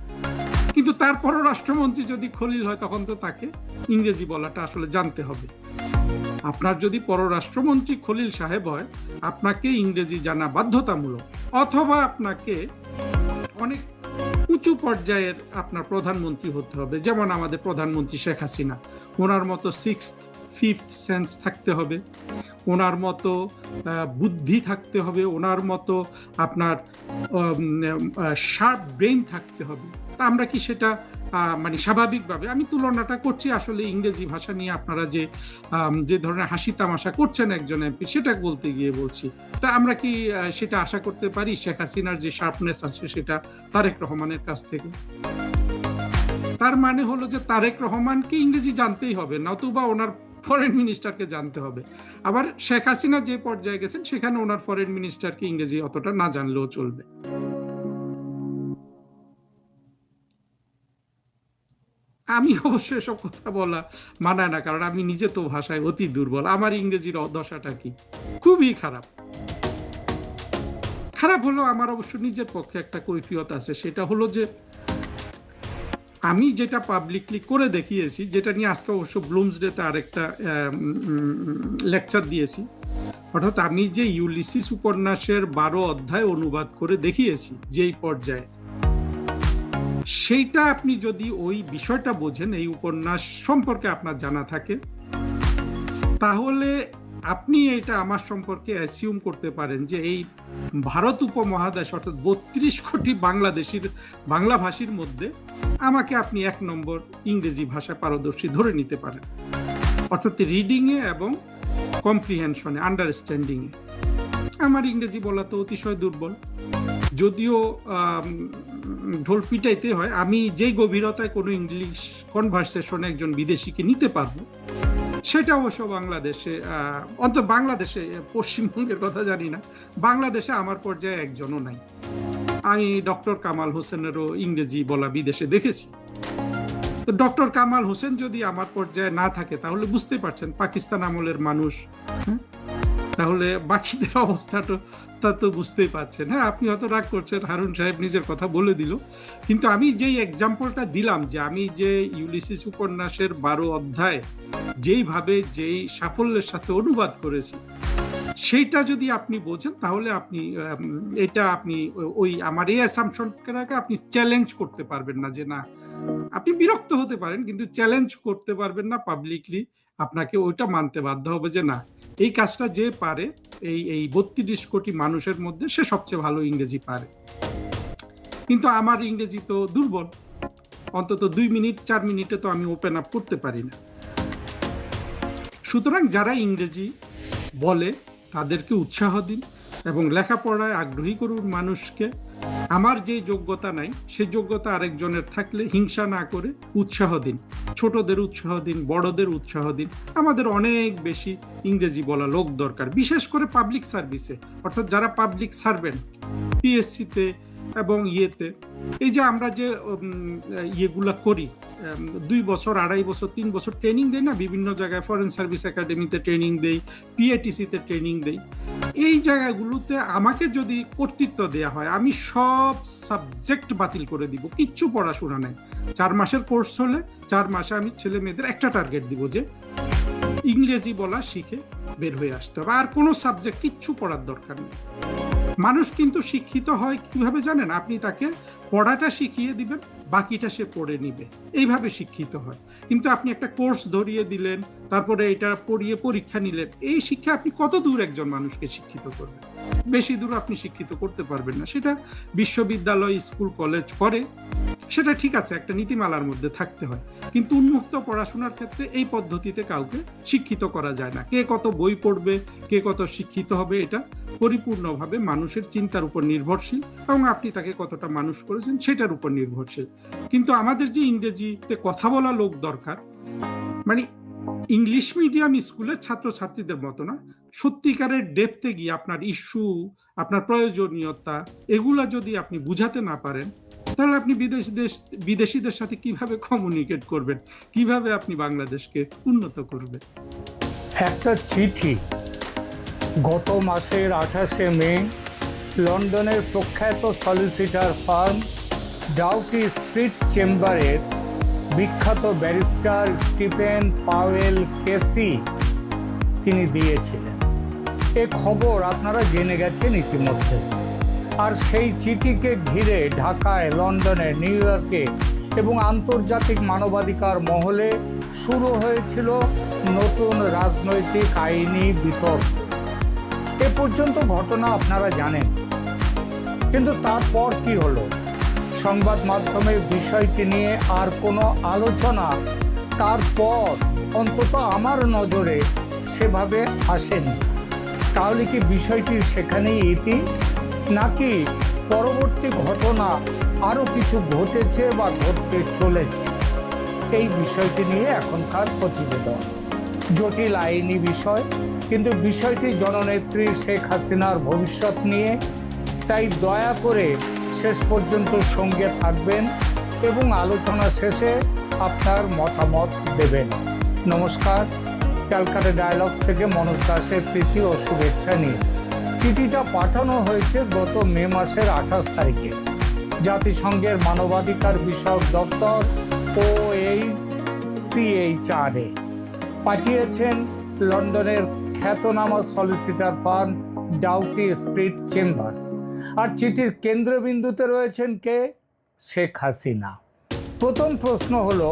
কিন্তু তার পররাষ্ট্রমন্ত্রী যদি খলিল হয় তখন তো তাকে ইংরেজি বলাটা আসলে জানতে হবে। আপনার যদি পররাষ্ট্রমন্ত্রী খলিল সাহেব হয়, আপনাকে ইংরেজি জানা বাধ্যতামূলক, অথবা আপনাকে অনেক উঁচু পর্যায়ের আপনার প্রধানমন্ত্রী হতে হবে, যেমন আমাদের প্রধানমন্ত্রী শেখ হাসিনা। ওনার মতো 6th 5th সেন্স থাকতে হবে, ওনার মতো বুদ্ধি থাকতে হবে, ওনার মতো আপনার শার্প ব্রেইন থাকতে হবে। তা আমরা কি সেটা মানে স্বাভাবিকভাবে, আমি তুলনাটা করছি আসলে ইংরেজি ভাষা নিয়ে আপনারা যে ধরনের হাসি তামাশা করছেন একজন এমপি, সেটা বলতে গিয়ে বলছি। তা আমরা কি সেটা আশা করতে পারি শেখ হাসিনার যে শার্পনেস আছে সেটা তারেক রহমানের কাছ থেকে? তার মানে হলো যে তারেক রহমানকে ইংরেজি জানতেই হবে, নতুবা ওনার ফরেন মিনিস্টারকে জানতে হবে। আবার শেখ হাসিনা যে পর্যায়ে গেছেন সেখানে ওনার ফরেন মিনিস্টারকে ইংরেজি অতটা না জানলেও চলবে। আমি অবশ্য এসব কথা বলা মানায় না, কারণ আমি নিজে তো ভাষায় অতি দুর্বল। আমার ইংরেজির দশাটা কি, খুবই খারাপ। খারাপ হলো আমার অবশ্য নিজের পক্ষে একটা কৈফিয়ত আছে, সেটা হলো যে আমি যেটা পাবলিকলি করে দেখিয়েছি, যেটা নিয়ে আজকে অবশ্য ব্লুমসডেতে আরেকটা লেকচার দিয়েছি, অর্থাৎ আমি যে ইউলিসিস উপন্যাসের 12 অধ্যায় অনুবাদ করে দেখিয়েছি যেই পর্যায়ে, সেইটা আপনি যদি ওই বিষয়টা বোঝেন, এই উপন্যাস সম্পর্কে আপনার জানা থাকে, তাহলে আপনি এটা আমার সম্পর্কে অ্যাসিউম করতে পারেন যে এই ভারত উপমহাদেশ অর্থাৎ 32 কোটি বাংলাভাষীর মধ্যে আমাকে আপনি 1 নম্বর ইংরেজি ভাষা পারদর্শী ধরে নিতে পারেন, অর্থাৎ রিডিংয়ে এবং কম্প্রিহেনশনে, আন্ডারস্ট্যান্ডিংয়ে। আমার ইংরেজি বলা তো অতিশয় দুর্বল, যদিও ঢোল পিটাইতে হয়। আমি যেই গভীরতায় কোনো ইংলিশ কনভারসেশনে একজন বিদেশিকে নিতে পারবো, সেটা অবশ্য বাংলাদেশে, অন্তত বাংলাদেশে, পশ্চিমবঙ্গের কথা জানি না, বাংলাদেশে আমার পর্যায়ে একজনও নাই। আমি ডক্টর কামাল হোসেনেরও ইংরেজি বলা বিদেশে দেখেছি। তো ডক্টর কামাল হোসেন যদি আমার পর্যায়ে না থাকে, তাহলে বুঝতে পারছেন পাকিস্তান আমলের মানুষ, তাহলে বাকিদের অবস্থাটা তা তো বুঝতেই পারছেন। হ্যাঁ, আপনি হয়তো রাগ করছেন, হারুন সাহেব নিজের কথা বলে দিল, কিন্তু আমি যেই এক্সাম্পলটা দিলাম, যে আমি যে ইউলিসিস উপন্যাসের 12 অধ্যায় যেইভাবে যেই সাফল্যের সাথে অনুবাদ করেছি, সেইটা যদি আপনি বোঝেন, তাহলে আপনি এটা আপনি ওই আমার এই অ্যাসাম্পশনটাকে আপনি চ্যালেঞ্জ করতে পারবেন না, যে না, আপনি বিরক্ত হতে পারেন কিন্তু চ্যালেঞ্জ করতে পারবেন না পাবলিকলি। আপনাকে ওইটা মানতে বাধ্য হবে যে না, এই কাজটা যে পারে এই 32 কোটি মানুষের মধ্যে, সে সবচেয়ে ভালো ইংরেজি পারে। কিন্তু আমার ইংরেজি তো দুর্বল, অন্তত 2 মিনিট 4 মিনিটে তো আমি ওপেন আপ করতে পারি না। সুতরাং যারা ইংরেজি বলে তাদেরকে উৎসাহ দিন এবং লেখাপড়ায় আগ্রহী করুন মানুষকে। আমার যে যোগ্যতা নাই, সেই যোগ্যতা আরেকজনের থাকলে হিংসা না করে উৎসাহ দিন। ছোটদের উৎসাহ দিন, বড়দের উৎসাহ দিন। আমাদের অনেক বেশি ইংরেজি বলা লোক দরকার, বিশেষ করে পাবলিক সার্ভিসে, অর্থাৎ যারা পাবলিক সার্ভেন্ট, পিএসসিতে এবং ইয়েতে এই যে আমরা যে ইয়েগুলা করি, 2 বছর 2.5 বছর 3 বছর ট্রেনিং দেই না, বিভিন্ন জায়গায় ফরেন সার্ভিস একাডেমিতে ট্রেনিং দেই, পিএটিসিতে ট্রেনিং দেই, এই জায়গাগুলোতে আমাকে যদি কর্তৃত্ব দেয়া হয়, আমি সব সাবজেক্ট বাতিল করে দিব, কিচ্ছু পড়াশোনা নাই। 4 মাসের কোর্স হলে 4 মাসে আমি ছেলে মেয়েদের একটা টার্গেট দিব যে ইংরেজি বলা শিখে বের হয়ে আসতে হবে, আর কোনো সাবজেক্ট কিচ্ছু পড়ার দরকার নেই। মানুষ কিন্তু শিক্ষিত হয় কিভাবে জানেন? আপনি তাকে পড়াটা শিখিয়ে দিবেন, বাকিটা সে পড়ে নিবে, এইভাবে শিক্ষিত হয়। কিন্তু আপনি একটা কোর্স ধরিয়ে দিলেন, তারপরে এটা পড়িয়ে পরীক্ষা নিলেন, এই শিক্ষা আপনি কত দূর একজন মানুষকে শিক্ষিত করবেন? বেশি দূর আপনি শিক্ষিত করতে পারবেন না। সেটা বিশ্ববিদ্যালয়, স্কুল, কলেজ করে, সেটা ঠিক আছে, একটা নীতিমালার মধ্যে থাকতে হয়। কিন্তু উন্মুক্ত পড়াশোনার ক্ষেত্রে এই পদ্ধতিতে কাউকে শিক্ষিত করা যায় না। কে কত বই পড়বে, কে কত শিক্ষিত হবে, এটা পরিপূর্ণভাবে মানুষের চিন্তার উপর নির্ভরশীল, এবং আপনি তাকে কতটা মানুষ করেছেন সেটার উপর নির্ভরশীল। কিন্তু আমাদের যে ইংরেজিতে কথা বলা লোক দরকার, মানে ইংলিশ মিডিয়াম স্কুলের ছাত্রছাত্রীদের মতো না, সত্যিকারের ডেপথে গিয়ে আপনার ইস্যু, আপনার প্রয়োজনীয়তা, এগুলা যদি আপনি বুঝাতে না পারেন, তাহলে আপনি বিদেশিদের সাথে কিভাবে কমিউনিকেট করবেন, কিভাবে আপনি বাংলাদেশকে উন্নত করবেন? একটা চিঠি গত মাসের 28শে মে লন্ডনের প্রখ্যাত সলিসিটার ফার্ম ডাউকি স্ট্রিট চেম্বারের বিখ্যাত ব্যারিস্টার স্টিফেন পাওয়েল কেসি তিনি দিয়েছিলেন। এ খবর আপনারা জেনে গেছেন ইতিমধ্যে। আর সেই চিঠিকে ঘিরে ঢাকায়, লন্ডনে, নিউ ইয়র্কে এবং আন্তর্জাতিক মানবাধিকার মহলে শুরু হয়েছিল নতুন রাজনৈতিক আইনি বিতর্ক। এ পর্যন্ত ঘটনা আপনারা জানেন, কিন্তু তারপর কি হলো? সংবাদ মাধ্যমে বিষয়টি নিয়ে আর কোনো আলোচনা তারপর অন্তত আমার নজরে সেভাবে আসেনি। তাহলে কি বিষয়টির সেখানেই ইতি, নাকি পরবর্তী ঘটনা আরও কিছু ঘটেছে বা ঘটতে চলেছে? এই বিষয়টি নিয়ে এখনকার প্রতিবেদন। জটিল আইনি বিষয়, কিন্তু বিষয়টি জননেত্রী শেখ হাসিনার ভবিষ্যৎ নিয়ে। তাই দয়া করে শেষ পর্যন্ত সঙ্গে থাকবেন এবং আলোচনা শেষে আপনার মতামত দেবেন। নমস্কার, ক্যালকাটা ডায়ালগস থেকে মনোজ দাসের প্রীতি ও শুভেচ্ছা নিয়ে। চিঠিটা পাঠানো হয়েছে গত মে মাসের 28 তারিখে জাতিসংঘের মানবাধিকার বিষয়ক দপ্তর OHCHR এ। পাঠিয়েছেন লন্ডনের খ্যাতনামা solicitor firm Doughty street chambers. আর চিঠির কেন্দ্রবিন্দুতে রয়েছেন কে? শেখ হাসিনা। প্রথম প্রশ্ন হলো,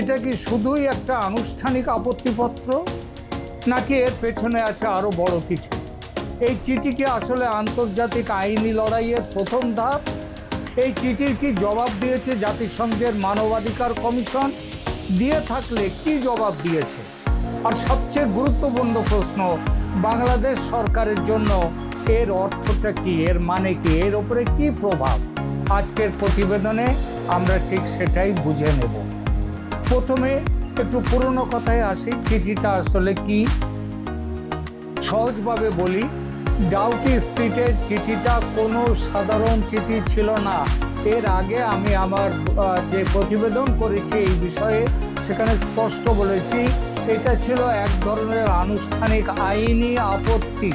এটা কি শুধুই একটা আনুষ্ঠানিক আপত্তিপত্র, নাকি এর পেছনে আছে আরো বড় কিছু? এই চিঠি কি আসলে আন্তর্জাতিক আইনি লড়াইয়ের প্রথম ধাপ? এই চিঠির কি জবাব দিয়েছে জাতিসংঘের মানবাধিকার কমিশন? দিয়ে থাকলে কি জবাব দিয়েছে? আর সবচেয়ে গুরুত্বপূর্ণ প্রশ্ন, বাংলাদেশ সরকারের জন্য এর অর্থটা কি, এর মানে কি, এর উপরে কি প্রভাব? আজকের প্রতিবেদনে আমরা ঠিক সেটাই বুঝে নেব। প্রথমে একটু পুরনো কথায় আসি, চিঠিটা আসলে কি। সহজভাবে বলি, ডাউকি স্ট্রিটের চিঠিটা কোনো সাধারণ চিঠি ছিল না। এর আগে আমি আমার যে প্রতিবেদন করেছি এই বিষয়ে, সেখানে স্পষ্ট বলেছি এটা ছিল এক ধরনের আনুষ্ঠানিক আইনি আপত্তি,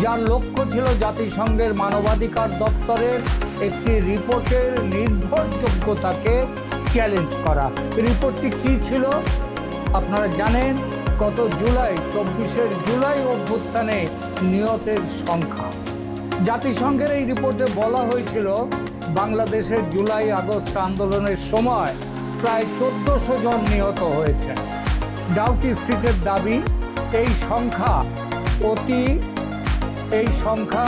যার লক্ষ্য ছিল জাতিসংঘের মানবাধিকার দপ্তরের একটি রিপোর্টের নির্ভরযোগ্যতাকে চ্যালেঞ্জ করা। রিপোর্টটি কি ছিল আপনারা জানেন? গত জুলাই, 24 জুলাই অভ্যুত্থানে নিহতের সংখ্যা। জাতিসংঘের এই রিপোর্টে বলা হয়েছিল বাংলাদেশের জুলাই আগস্ট আন্দোলনের সময় প্রায় 1400 জন নিহত হয়েছে। ডাউকি স্ট্রিটের দাবি, এই সংখ্যা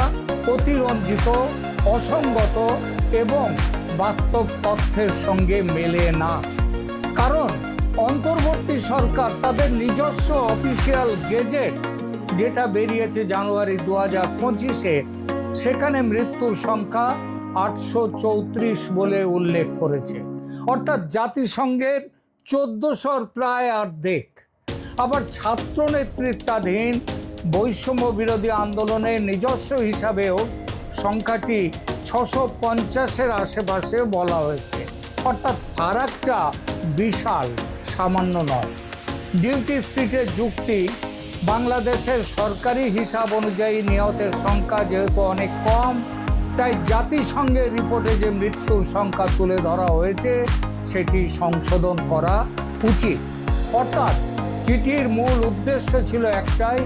অতিরঞ্জিত, অসঙ্গত এবং বাস্তব তথ্যের সঙ্গে মেলে না। কারণ অন্তর্বর্তী সরকার তাদের নিজস্ব অফিসিয়াল গেজেট, যেটা বেরিয়েছে জানুয়ারি 2025-এ, সেখানে মৃত্যুর সংখ্যা 834 বলে উল্লেখ করেছে। অর্থাৎ জাতিসংঘের 1400 প্রায় অর্ধেক। আবার ছাত্র নেতৃত্বাধীন বৈষম্য বিরোধী আন্দোলনের নিজস্ব হিসাবেও সংখ্যাটি 650-এর আশেপাশে বলা হয়েছে। অর্থাৎ ফারাকটা বিশাল, সামান্য নয়। ডিউটি স্ট্রিটের যুক্তি, বাংলাদেশের সরকারি হিসাব অনুযায়ী নিহতের সংখ্যা যেহেতু অনেক কম, তাই জাতিসংঘের রিপোর্টে যে মৃত্যুর সংখ্যা তুলে ধরা হয়েছে সেটি সংশোধন করা উচিত। অর্থাৎ চিঠির মূল উদ্দেশ্য ছিল একটাই,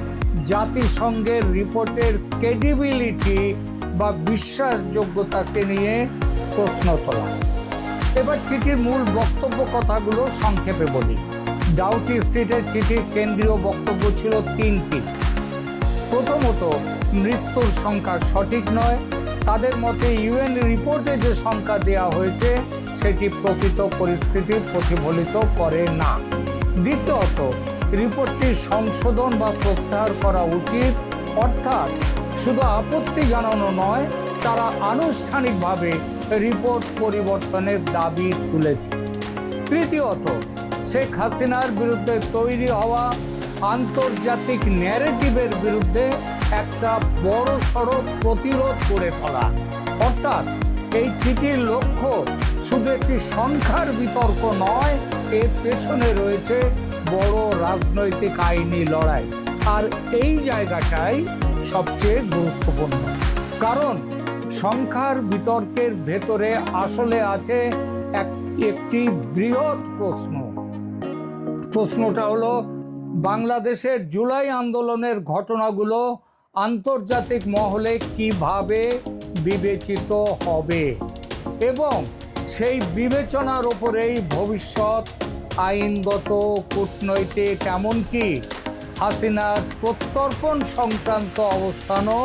জাতিসংঘের রিপোর্টের ক্রেডিবিলিটি বা বিশ্বাসযোগ্যতাকে নিয়ে প্রশ্ন তোলা। এবার চিঠির মূল বক্তব্য কথাগুলো সংক্ষেপে বলি। ডাউটি স্ট্রিটের চিঠির কেন্দ্রীয় বক্তব্য ছিল তিনটি। প্রথমত, মৃত্যুর সংখ্যা সঠিক নয়। তাদের মতে ইউএন রিপোর্টে যে সংখ্যা দেওয়া হয়েছে সেটি প্রকৃত পরিস্থিতি প্রতিফলিত করে না। দ্বিতীয়ত, রিপোর্টটি সংশোধন বা প্রত্যাহার করা উচিত। অর্থাৎ শুধু আপত্তি জানানো নয়, তারা আনুষ্ঠানিকভাবে রিপোর্ট পরিবর্তনের দাবি তুলেছে। তৃতীয়ত, শেখ হাসিনার বিরুদ্ধে তৈরি হওয়া আন্তর্জাতিক ন্যারেটিভের বিরুদ্ধে একটা বড়সড় প্রতিরোধ করে তোলা। অর্থাৎ এই চিঠির লক্ষ্য শুধু একটি সংখ্যার বিতর্ক নয়, এর পেছনে রয়েছে বড় রাজনৈতিক আইনি লড়াই। আর এই জায়গাটাই সবচেয়ে গুরুত্বপূর্ণ, কারণ সংখ্যার বিতর্কের ভেতরে আসলে আছে একটি বৃহৎ প্রশ্ন। প্রশ্নটা হলো, বাংলাদেশের জুলাই আন্দোলনের ঘটনাগুলো আন্তর্জাতিক মহলে কিভাবে বিবেচিত হবে এবং সেই বিবেচনার ওপরেই ভবিষ্যৎ আইনগত, কূটনৈতিক, এমনকি হাসিনার প্রত্যর্পণ সংক্রান্ত অবস্থানও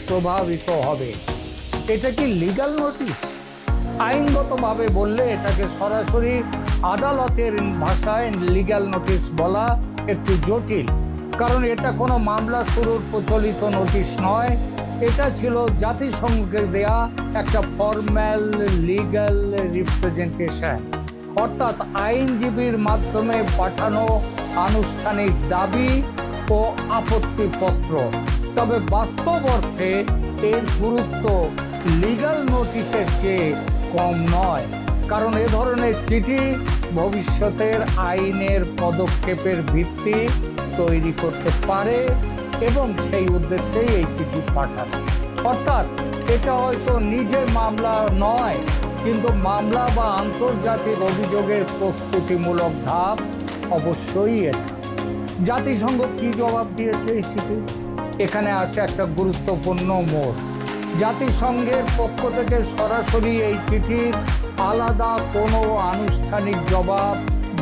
প্রভাবিত হবে। এটা কি লিগ্যাল নোটিশ? আইনগতভাবে বললে এটাকে সরাসরি আদালতের ভাষায় লিগ্যাল নোটিশ বলা একটু জটিল, কারণ এটা কোনো মামলা শুরুর প্রচলিত নোটিশ নয়। এটা ছিল জাতিসংঘকে দেয়া একটা ফর্মাল লিগ্যাল রিপ্রেজেন্টেশন, অর্থাৎ আইনজীবীর মাধ্যমে পাঠানো আনুষ্ঠানিক দাবি ও আপত্তিপত্র। তবে বাস্তব অর্থে এর গুরুত্ব লিগ্যাল নোটিশের চেয়ে কম নয়, কারণ এ ধরনের চিঠি ভবিষ্যতের আইনের পদক্ষেপের ভিত্তি তৈরি করতে পারে এবং সেই উদ্দেশ্যেই এই চিঠি পাঠানো। অর্থাৎ এটা হয়তো নিজের মামলা নয়, কিন্তু মামলা বা আন্তর্জাতিক অভিযোগের প্রস্তুতিমূলক ধাপ অবশ্যই এটা। জাতিসংঘ কি জবাব দিয়েছে এই চিঠি? এখানে আসে একটা গুরুত্বপূর্ণ মোড়। জাতিসংঘের পক্ষ থেকে সরাসরি এই চিঠির আলাদা কোনো আনুষ্ঠানিক জবাব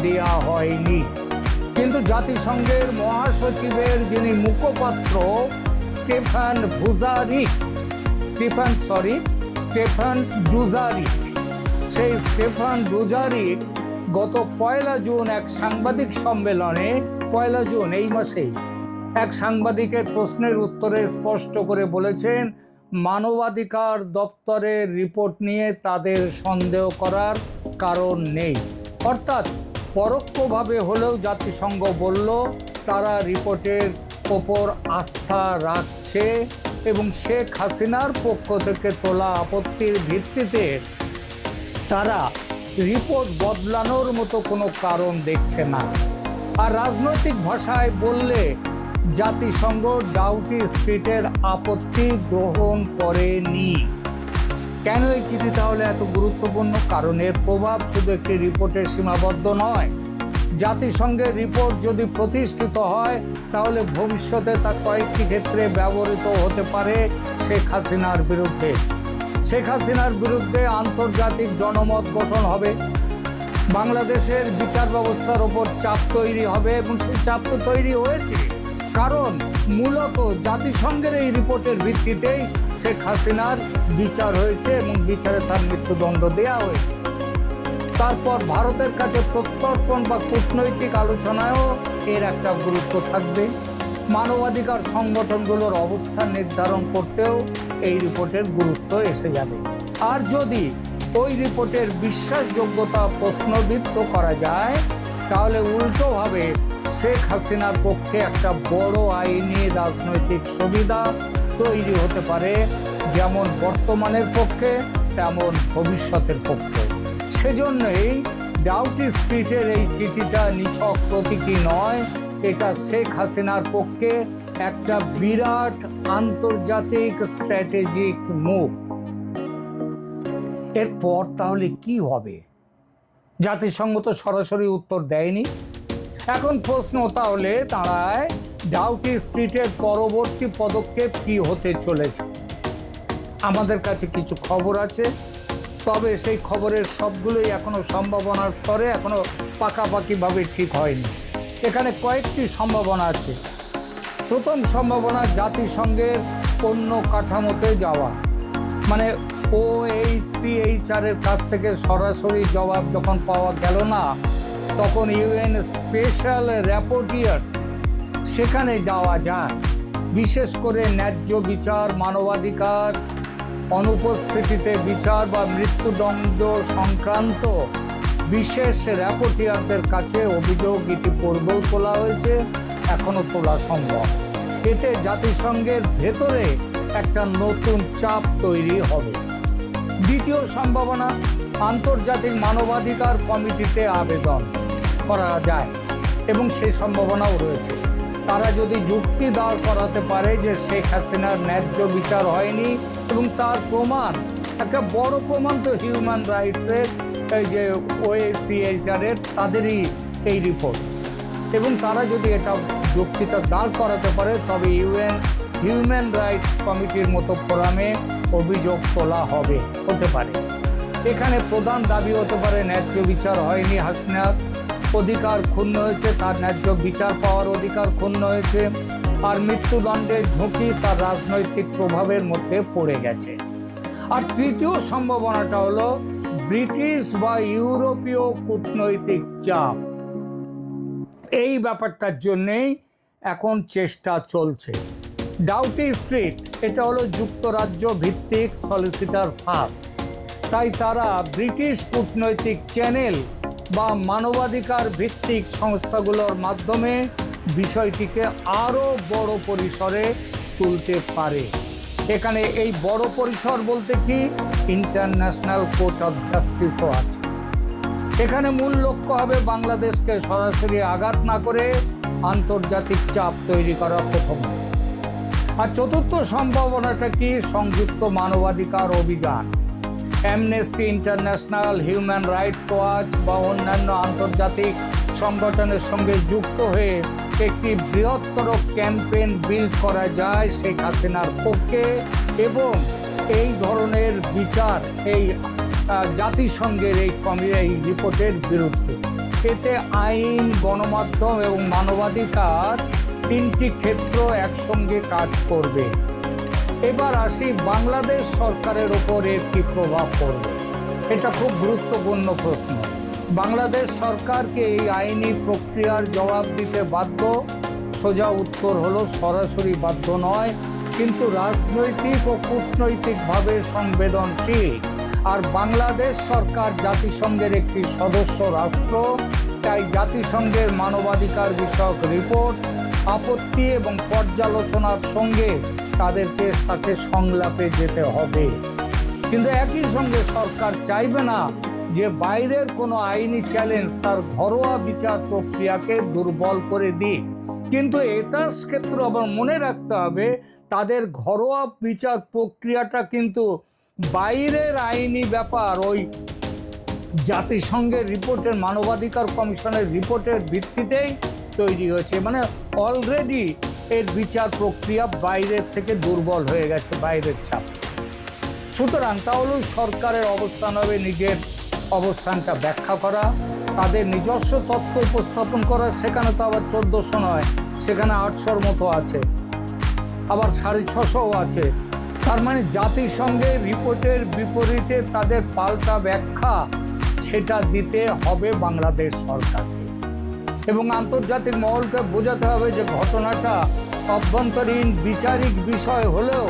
দেয়া হয়নি, কিন্তু জাতিসংঘের মহাসচিবের যিনি মুখপাত্র স্টেফান ডুজারিক, সেই স্টেফান ডুজারিক গত 1 জুন এক সাংবাদিক সম্মেলনে, 1 জুন এই মাসেই, এক সাংবাদিকের প্রশ্নের উত্তরে স্পষ্ট করে বলেছেন, মানবাধিকার দপ্তরের রিপোর্ট নিয়ে তাদের সন্দেহ করার কারণ নেই। অর্থাৎ পরোক্ষভাবে হলেও জাতিসংঘ বলল তারা রিপোর্টের ওপর আস্থা রাখছে এবং শেখ হাসিনার পক্ষ থেকে তোলা আপত্তির ভিত্তিতে তারা রিপোর্ট বদলানোর মতো কোনো কারণ দেখছে না। আর রাজনৈতিক ভাষায় বললে জাতিসংঘ ডাউটি স্ট্রিটের আপত্তি গ্রহণ করেনি। কেন এই চিঠি তাহলে এত গুরুত্বপূর্ণ? কারণ এর প্রভাব শুধু একটি রিপোর্টের সীমাবদ্ধ নয়। জাতিসংঘের রিপোর্ট যদি প্রতিষ্ঠিত হয় তাহলে ভবিষ্যতে তা কয়েকটি ক্ষেত্রে ব্যবহৃত হতে পারে শেখ হাসিনার বিরুদ্ধে। শেখ হাসিনার বিরুদ্ধে আন্তর্জাতিক জনমত গঠন হবে, বাংলাদেশের বিচার ব্যবস্থার ওপর চাপ তৈরি হবে এবং সেই চাপ তো তৈরি হয়েছে, কারণ মূলত জাতিসংঘের এই রিপোর্টের ভিত্তিতেই শেখ হাসিনার বিচার হয়েছে এবং বিচারে তার মৃত্যুদণ্ড দেওয়া হয়েছে। তারপর ভারতের কাছে প্রত্যর্পণ বা কূটনৈতিক আলোচনায়ও এর একটা গুরুত্ব থাকবে। মানবাধিকার সংগঠনগুলোর অবস্থান নির্ধারণ করতেও এই রিপোর্টের গুরুত্ব এসে যাবে। আর যদি ওই রিপোর্টের বিশ্বাসযোগ্যতা প্রশ্নবিদ্ধ করা যায় তাহলে উল্টোভাবে শেখ হাসিনার পক্ষে একটা বড় আইনি রাজনৈতিক সুবিধা তৈরি হতে পারে যেমন বর্তমানের পক্ষে তেমন ভবিষ্যতের পক্ষে। সেজন্যই ডাউটি স্ট্রিটের এই চিঠিটা নিছক প্রতীকী নয়, এটা শেখ হাসিনার পক্ষে একটা বিরাট আন্তর্জাতিক স্ট্র্যাটেজিক মুভ। এরপর তাহলে কি হবে? জাতিসংঘ তো সরাসরি উত্তর দেয়নি। এখন প্রশ্ন তাহলে দাঁড়ায়, ডাউটি স্ট্রিটের পরবর্তী পদক্ষেপ কি হতে চলেছে? আমাদের কাছে কিছু খবর আছে, তবে সেই খবরের সবগুলোই এখনো সম্ভাবনার স্তরে, এখনো পাকাপাকিভাবে ঠিক হয়নি। এখানে কয়েকটি সম্ভাবনা আছে। প্রথম সম্ভাবনা জাতিসংঘের অন্য কাঠামোতে যাওয়া, মানে OHCHR এর কাছ থেকে সরাসরি জবাব যখন পাওয়া গেল না, তখন UN স্পেশাল র্যাপোর্টিয়ার্স সেখানে যাওয়া যায়। বিশেষ করে ন্যায্য বিচার, মানবাধিকার, অনুপস্থিতিতে বিচার বা মৃত্যুদণ্ড সংক্রান্ত বিশেষ র্যাপোর্টিয়ারদের কাছে অভিযোগ ইতিপূর্বেও তোলা হয়েছে, এখনো তোলা সম্ভব। এতে জাতিসংঘের ভেতরে একটা নতুন চাপ তৈরি হবে। দ্বিতীয় সম্ভাবনা, আন্তর্জাতিক মানবাধিকার কমিটিতে আবেদন করা যায় এবং সেই সম্ভাবনাও রয়েছে। তারা যদি যুক্তি দাঁড় করাতে পারে যে শেখ হাসিনার ন্যায্য বিচার হয়নি, এবং তার প্রমাণ, একটা বড় প্রমাণ তো হিউম্যান রাইটসের এই যে OHCHR এর তাদেরই এই রিপোর্ট, এবং তারা যদি এটা যুক্তিটা দাঁড় করাতে পারে, তবে UN হিউম্যান রাইটস কমিটির মতো ফোরামে অভিযোগ তোলা হতে পারে। এখানে প্রধান দাবি হতে পারে ন্যায্য বিচার হয়নি, হাসিনার অধিকার ক্ষুণ্ণ হয়েছে, তার ন্যায্য বিচার পাওয়ার অধিকার ক্ষুণ্ণ হয়েছে, আর মৃত্যুদণ্ডের ঝুঁকি তার রাজনৈতিক প্রভাবের মধ্যে পড়ে গেছে। আর তৃতীয় সম্ভাবনাটা হলো ব্রিটিশ বা ইউরোপীয় কূটনৈতিক চাপ। এই ব্যাপারটার জন্যেই এখন চেষ্টা চলছে। ডাউটি স্ট্রিট এটা হলো যুক্তরাজ্য ভিত্তিক সলিসিটার ফার্ম, তাই তারা ব্রিটিশ কূটনৈতিক চ্যানেল বা মানবাধিকার ভিত্তিক সংস্থাগুলোর মাধ্যমে বিষয়টিকে আরও বড় পরিসরে তুলতে পারে। এখানে এই বড় পরিসর বলতে কি, ইন্টারন্যাশনাল কোর্ট অফ জাস্টিসও আছে। এখানে মূল লক্ষ্য হবে বাংলাদেশকে সরাসরি আঘাত না করে আন্তর্জাতিক চাপ তৈরি করা প্রথম। আর চতুর্থ সম্ভাবনাটা কি, সংযুক্ত মানবাধিকার অভিযান। Amnesty international, human rights watch বা অন্যান্য আন্তর্জাতিক সংগঠনের সঙ্গে যুক্ত হয়ে একটি বৃহত্তর ক্যাম্পেইন বিল্ড করা যায় শেখ হাসিনার পক্ষে, এবং এই ধরনের বিচার এই জাতিসংঘের এই রিপোর্টের বিরুদ্ধে। এতে আইন, গণমাধ্যম এবং মানবাধিকার তিনটি ক্ষেত্র একসঙ্গে কাজ করবে। এবার আসি বাংলাদেশ সরকারের ওপর এর কি প্রভাব পড়বে। এটা খুব গুরুত্বপূর্ণ প্রশ্ন। বাংলাদেশ সরকারকে এই আইনি প্রক্রিয়ার জবাব দিতে বাধ্য? সোজা উত্তর হলো সরাসরি বাধ্য নয়, কিন্তু রাজনৈতিক ও কূটনৈতিকভাবে সংবেদনশীল। আর বাংলাদেশ সরকার জাতিসংঘের একটি সদস্য রাষ্ট্র, তাই জাতিসংঘের মানবাধিকার বিষয়ক রিপোর্ট, আপত্তি এবং পর্যালোচনার সঙ্গে তাদেরকে সাথে সংলাপে যেতে হবে। কিন্তু একই সঙ্গে সরকার চাইবে না যে বাইরের কোনো আইনি চ্যালেঞ্জ তার ঘরোয়া বিচার প্রক্রিয়াকে দুর্বল করে দিক। কিন্তু এটার ক্ষেত্রে আবার মনে রাখতে হবে, তাদের ঘরোয়া বিচার প্রক্রিয়াটা কিন্তু বাইরের আইনি ব্যাপার ওই জাতিসংঘের রিপোর্টের, মানবাধিকার কমিশনের রিপোর্টের ভিত্তিতেই তৈরি হয়েছে। মানে অলরেডি এর বিচার প্রক্রিয়া বাইরের থেকে দুর্বল হয়ে গেছে, বাইরের চাপ। সুতরাং তাহলে সরকারের অবস্থান হবে নিজের অবস্থানটা ব্যাখ্যা করা, তাদের নিজস্ব তথ্য উপস্থাপন করা। সেখানে তো আবার 1400 নয়, সেখানে 800-র মতো আছে, আবার 650ও আছে। তার মানে জাতিসংঘের রিপোর্টের বিপরীতে তাদের পাল্টা ব্যাখ্যা সেটা দিতে হবে বাংলাদেশ সরকারকে, এবং আন্তর্জাতিক মহলকে বোঝাতে হবে যে ঘটনাটা অভ্যন্তরীণ বিচারিক বিষয় হলেও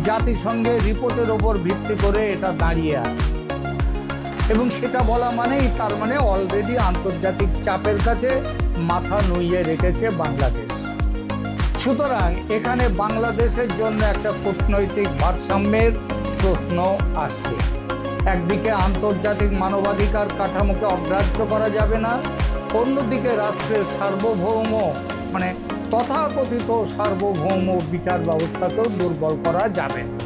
জাতিসংঘের রিপোর্টের ওপর ভিত্তি করে এটা দাঁড়িয়ে আছে। এবং সেটা বলা মানেই তার মানে অলরেডি আন্তর্জাতিক চাপের কাছে মাথা নুইয়ে রেখেছে বাংলাদেশ। সুতরাং এখানে বাংলাদেশের জন্য একটা কূটনৈতিক ভারসাম্যের প্রশ্ন আসবে। একদিকে আন্তর্জাতিক মানবাধিকার কাঠামোকে অগ্রাহ্য করা যাবে না, অন্যদিকে রাষ্ট্রের সার্বভৌম মানে তথাকথিত সার্বভৌম বিচার ব্যবস্থাকেও দুর্বল করা যাবে না।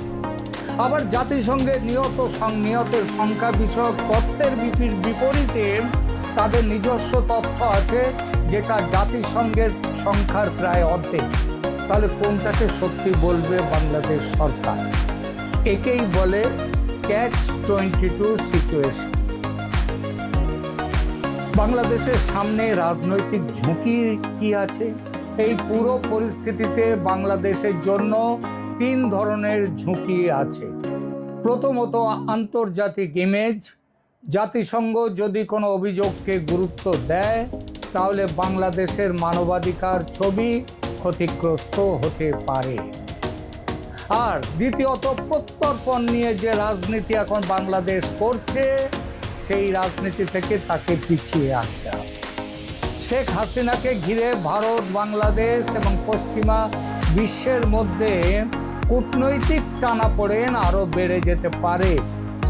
আবার জাতিসংঘের নিহতের সংখ্যা বিষয়ক তথ্যের বিপরীতে তাদের নিজস্ব তথ্য আছে, যেটা জাতিসংঘের সংখ্যার প্রায় অর্ধেক। তাহলে কোনটাকে সত্যি বলবে বাংলাদেশ সরকার? একেই বলে catch-22 সিচুয়েশন। বাংলাদেশের সামনে রাজনৈতিক ঝুঁকি কি আছে? এই পুরো পরিস্থিতিতে বাংলাদেশের জন্য 3 ধরনের ঝুঁকি আছে। প্রথমত আন্তর্জাতিক ইমেজ। জাতিসংঘ যদি কোনো অভিযোগকে গুরুত্ব দেয় তাহলে বাংলাদেশের মানবাধিকার ছবি ক্ষতিগ্রস্ত হতে পারে। আর দ্বিতীয়ত প্রত্যর্পণ নিয়ে যে রাজনীতি এখন বাংলাদেশ করছে, সেই রাজনীতি থেকে তাকে পিছিয়ে আসতে হবে। শেখ হাসিনাকে ঘিরে ভারত, বাংলাদেশ এবং পশ্চিমা বিশ্বের মধ্যে কূটনৈতিক টানাপোড়েন আরও বেড়ে যেতে পারে।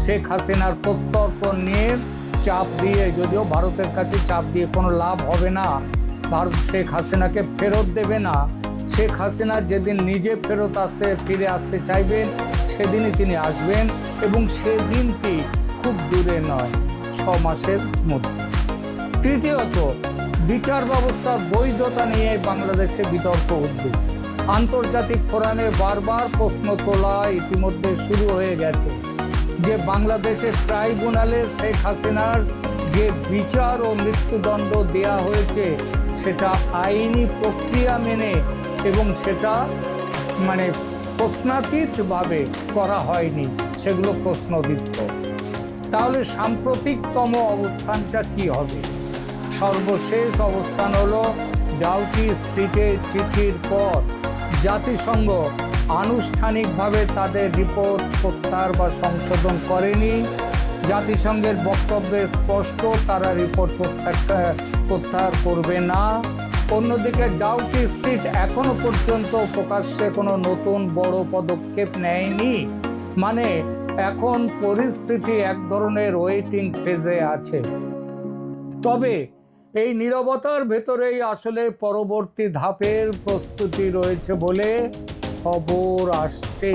শেখ হাসিনার প্রত্যর্পণ নিয়ে চাপ দিয়ে, যদিও ভারতের কাছে চাপ দিয়ে কোনো লাভ হবে না, ভারত শেখ হাসিনাকে ফেরত দেবে না। শেখ হাসিনা যেদিন নিজে ফিরে আসতে চাইবেন সেদিনই তিনি আসবেন, এবং সেদিনটি খুব দূরে নয়, 6 মাসের মধ্যে। তৃতীয়ত বিচার ব্যবস্থার বৈধতা নিয়ে বাংলাদেশে বিতর্ক উঠবে। আন্তর্জাতিক ফোরামে বারবার প্রশ্ন তোলা ইতিমধ্যে শুরু হয়ে গেছে যে বাংলাদেশের ট্রাইব্যুনালে শেখ হাসিনার যে বিচার ও মৃত্যুদণ্ড দেয়া হয়েছে সেটা আইনি প্রক্রিয়া মেনে এবং সেটা মানে প্রশ্নাতীতভাবে করা হয়নি, সেগুলো প্রশ্নবিদ্ধ। তাহলে সাম্প্রতিকতম অবস্থানটা কি হবে? সর্বশেষ অবস্থান হলো ডাউটি স্ট্রিটের চিঠির পর জাতিসংঘ আনুষ্ঠানিকভাবে তাদের রিপোর্ট প্রত্যাহার বা সংশোধন করেনি। জাতিসংঘের বক্তব্যে স্পষ্ট, তারা রিপোর্ট প্রত্যাহার করবে না। অন্যদিকে ডাউটি স্ট্রিট এখনো পর্যন্ত প্রকাশ্যে কোনো নতুন বড় পদক্ষেপ নেয়নি, মানে এখন পরিস্থিতি এক ধরনের ওয়েটিং ফেজে আছে। তবে এই নীরবতার ভেতরেই আসলে পরবর্তী ধাপের প্রস্তুতি রয়েছে বলে খবর আসছে।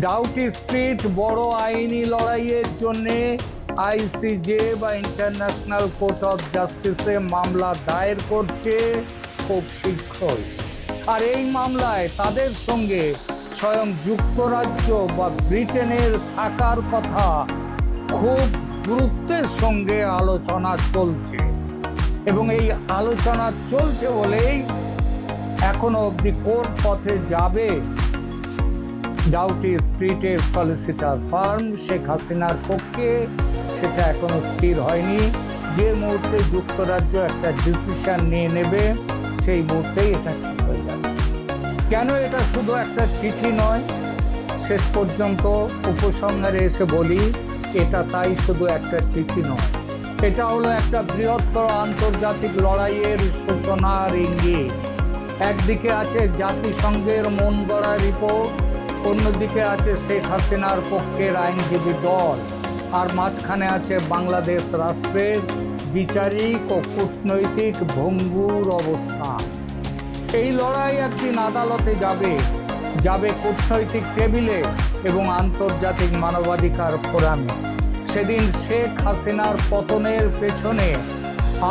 ডাউটি স্ট্রিট বড় আইনি লড়াইয়ের জন্যে আইসিজে বা ইন্টারন্যাশনাল কোর্ট অফ জাস্টিসে মামলা দায়ের করছে খুব শীঘ্রই। আর এই মামলায় তাদের সঙ্গে স্বয়ং যুক্তরাজ্য বা ব্রিটেনের থাকার কথা খুব গুরুত্বের সঙ্গে আলোচনা চলছে, এবং এই আলোচনা চলছে বলেই এখনো অবধি কোন পথে যাবে ডাউটি স্ট্রিটের সলিসিটার ফার্ম শেখ হাসিনার পক্ষে সেটা এখনো স্থির হয়নি। যে মুহূর্তে যুক্তরাজ্য একটা ডিসিশন নিয়ে নেবে সেই মুহূর্তেই এটা ঠিক হয়ে যাবে। কেন এটা শুধু একটা চিঠি নয়, শেষ পর্যন্ত উপসংহারে এসে বলি, এটা তাই শুধু একটা চিঠি নয়, এটা হলো একটা বৃহত্তর আন্তর্জাতিক লড়াইয়ের সূচনার ইঙ্গিত। একদিকে আছে জাতিসংঘের মন গড়া রিপোর্ট, অন্যদিকে আছে শেখ হাসিনার পক্ষের আইনজীবী দল, আর মাঝখানে আছে বাংলাদেশ রাষ্ট্রের বিচারিক ও কূটনৈতিক ভঙ্গুর অবস্থা। এই লড়াই একদিন আদালতে যাবে কূটনৈতিক টেবিলে এবং আন্তর্জাতিক মানবাধিকার ফোরামে। সেদিন শেখ হাসিনার পতনের পেছনে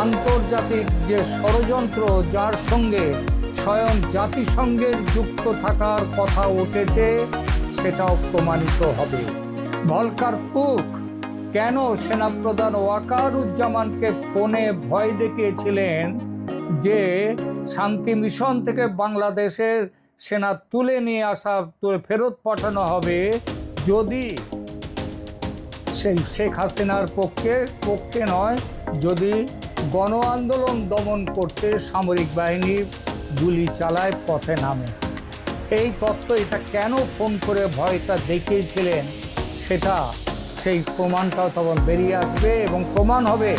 আন্তর্জাতিক যে ষড়যন্ত্র, যার সঙ্গে স্বয়ং জাতিসংঘের যুক্ত থাকার কথা উঠেছে, সেটাও প্রমাণিত হবে। ভলকার তুর্ক কেন সেনাপ্রধান ওয়াকারুজ্জামানকে ফোনে ভয় দেখিয়েছিলেন যে শান্তি মিশন থেকে বাংলাদেশের সেনা তুলে নিয়ে ফেরত পাঠানো হবে যদি সেই শেখ হাসিনার পক্ষে নয়, যদি গণ আন্দোলন দমন করতে সামরিক বাহিনী গুলি চালায়, পথে নামে। এই তত্ত্ব এটা কেন ফোন করে ভয়টা দেখিয়েছিলেন সেটা সেই প্রমাণটাও তখন বেরিয়ে আসবে, এবং প্রমাণ হবে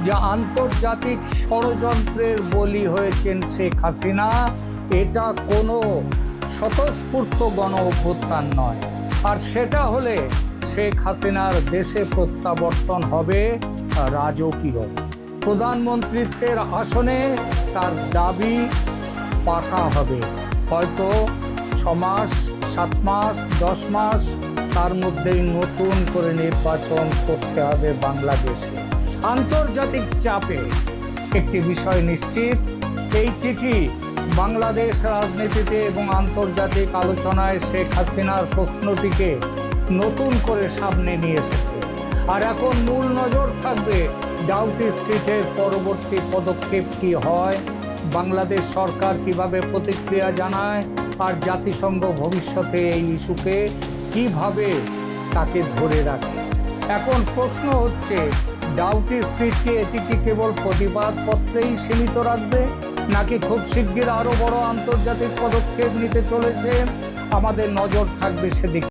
যে আন্তর্জাতিক ষড়যন্ত্রের বলি হয়েছেন শেখ হাসিনা, এটা কোনো স্বতঃস্ফূর্ত গণ অভ্যুত্থান নয়। আর সেটা হলে শেখ হাসিনার দেশে প্রত্যাবর্তন হবে রাজকীয়। প্রধানমন্ত্রীত্বের আসনে তার দাবি পাকা হবে, হয়তো 6 মাস, 7 মাস, 10 মাস, তার মধ্যেই নতুন করে নির্বাচন করতে হবে বাংলাদেশে। আন্তর্জাতিক চাপে একটি বিষয় নিশ্চিত, এই চিঠি বাংলাদেশ রাজনীতিতে এবং আন্তর্জাতিক আলোচনায় শেখ হাসিনার প্রশ্নটিকে নতুন করে সামনে নিয়ে এসেছে। আর এখন মূল নজর থাকবে ডাউটি স্ট্রিটের পরবর্তী পদক্ষেপ কি হয়, বাংলাদেশ সরকার কিভাবে প্রতিক্রিয়া জানায়, আর জাতিসংঘ ভবিষ্যতে এই ইস্যুকে কিভাবে তাকে ধরে রাখে। এখন প্রশ্ন হচ্ছে, ডাউটি স্ট্রিটকে এটি কি কেবল প্রতিবাদপত্রেই সীমিত রাখবে, নাকি খুব শিগগির আরো বড় আন্তর্জাতিক পদক্ষেপ নিতে চলেছে? আমাদের নজর থাকবে সেদিকে।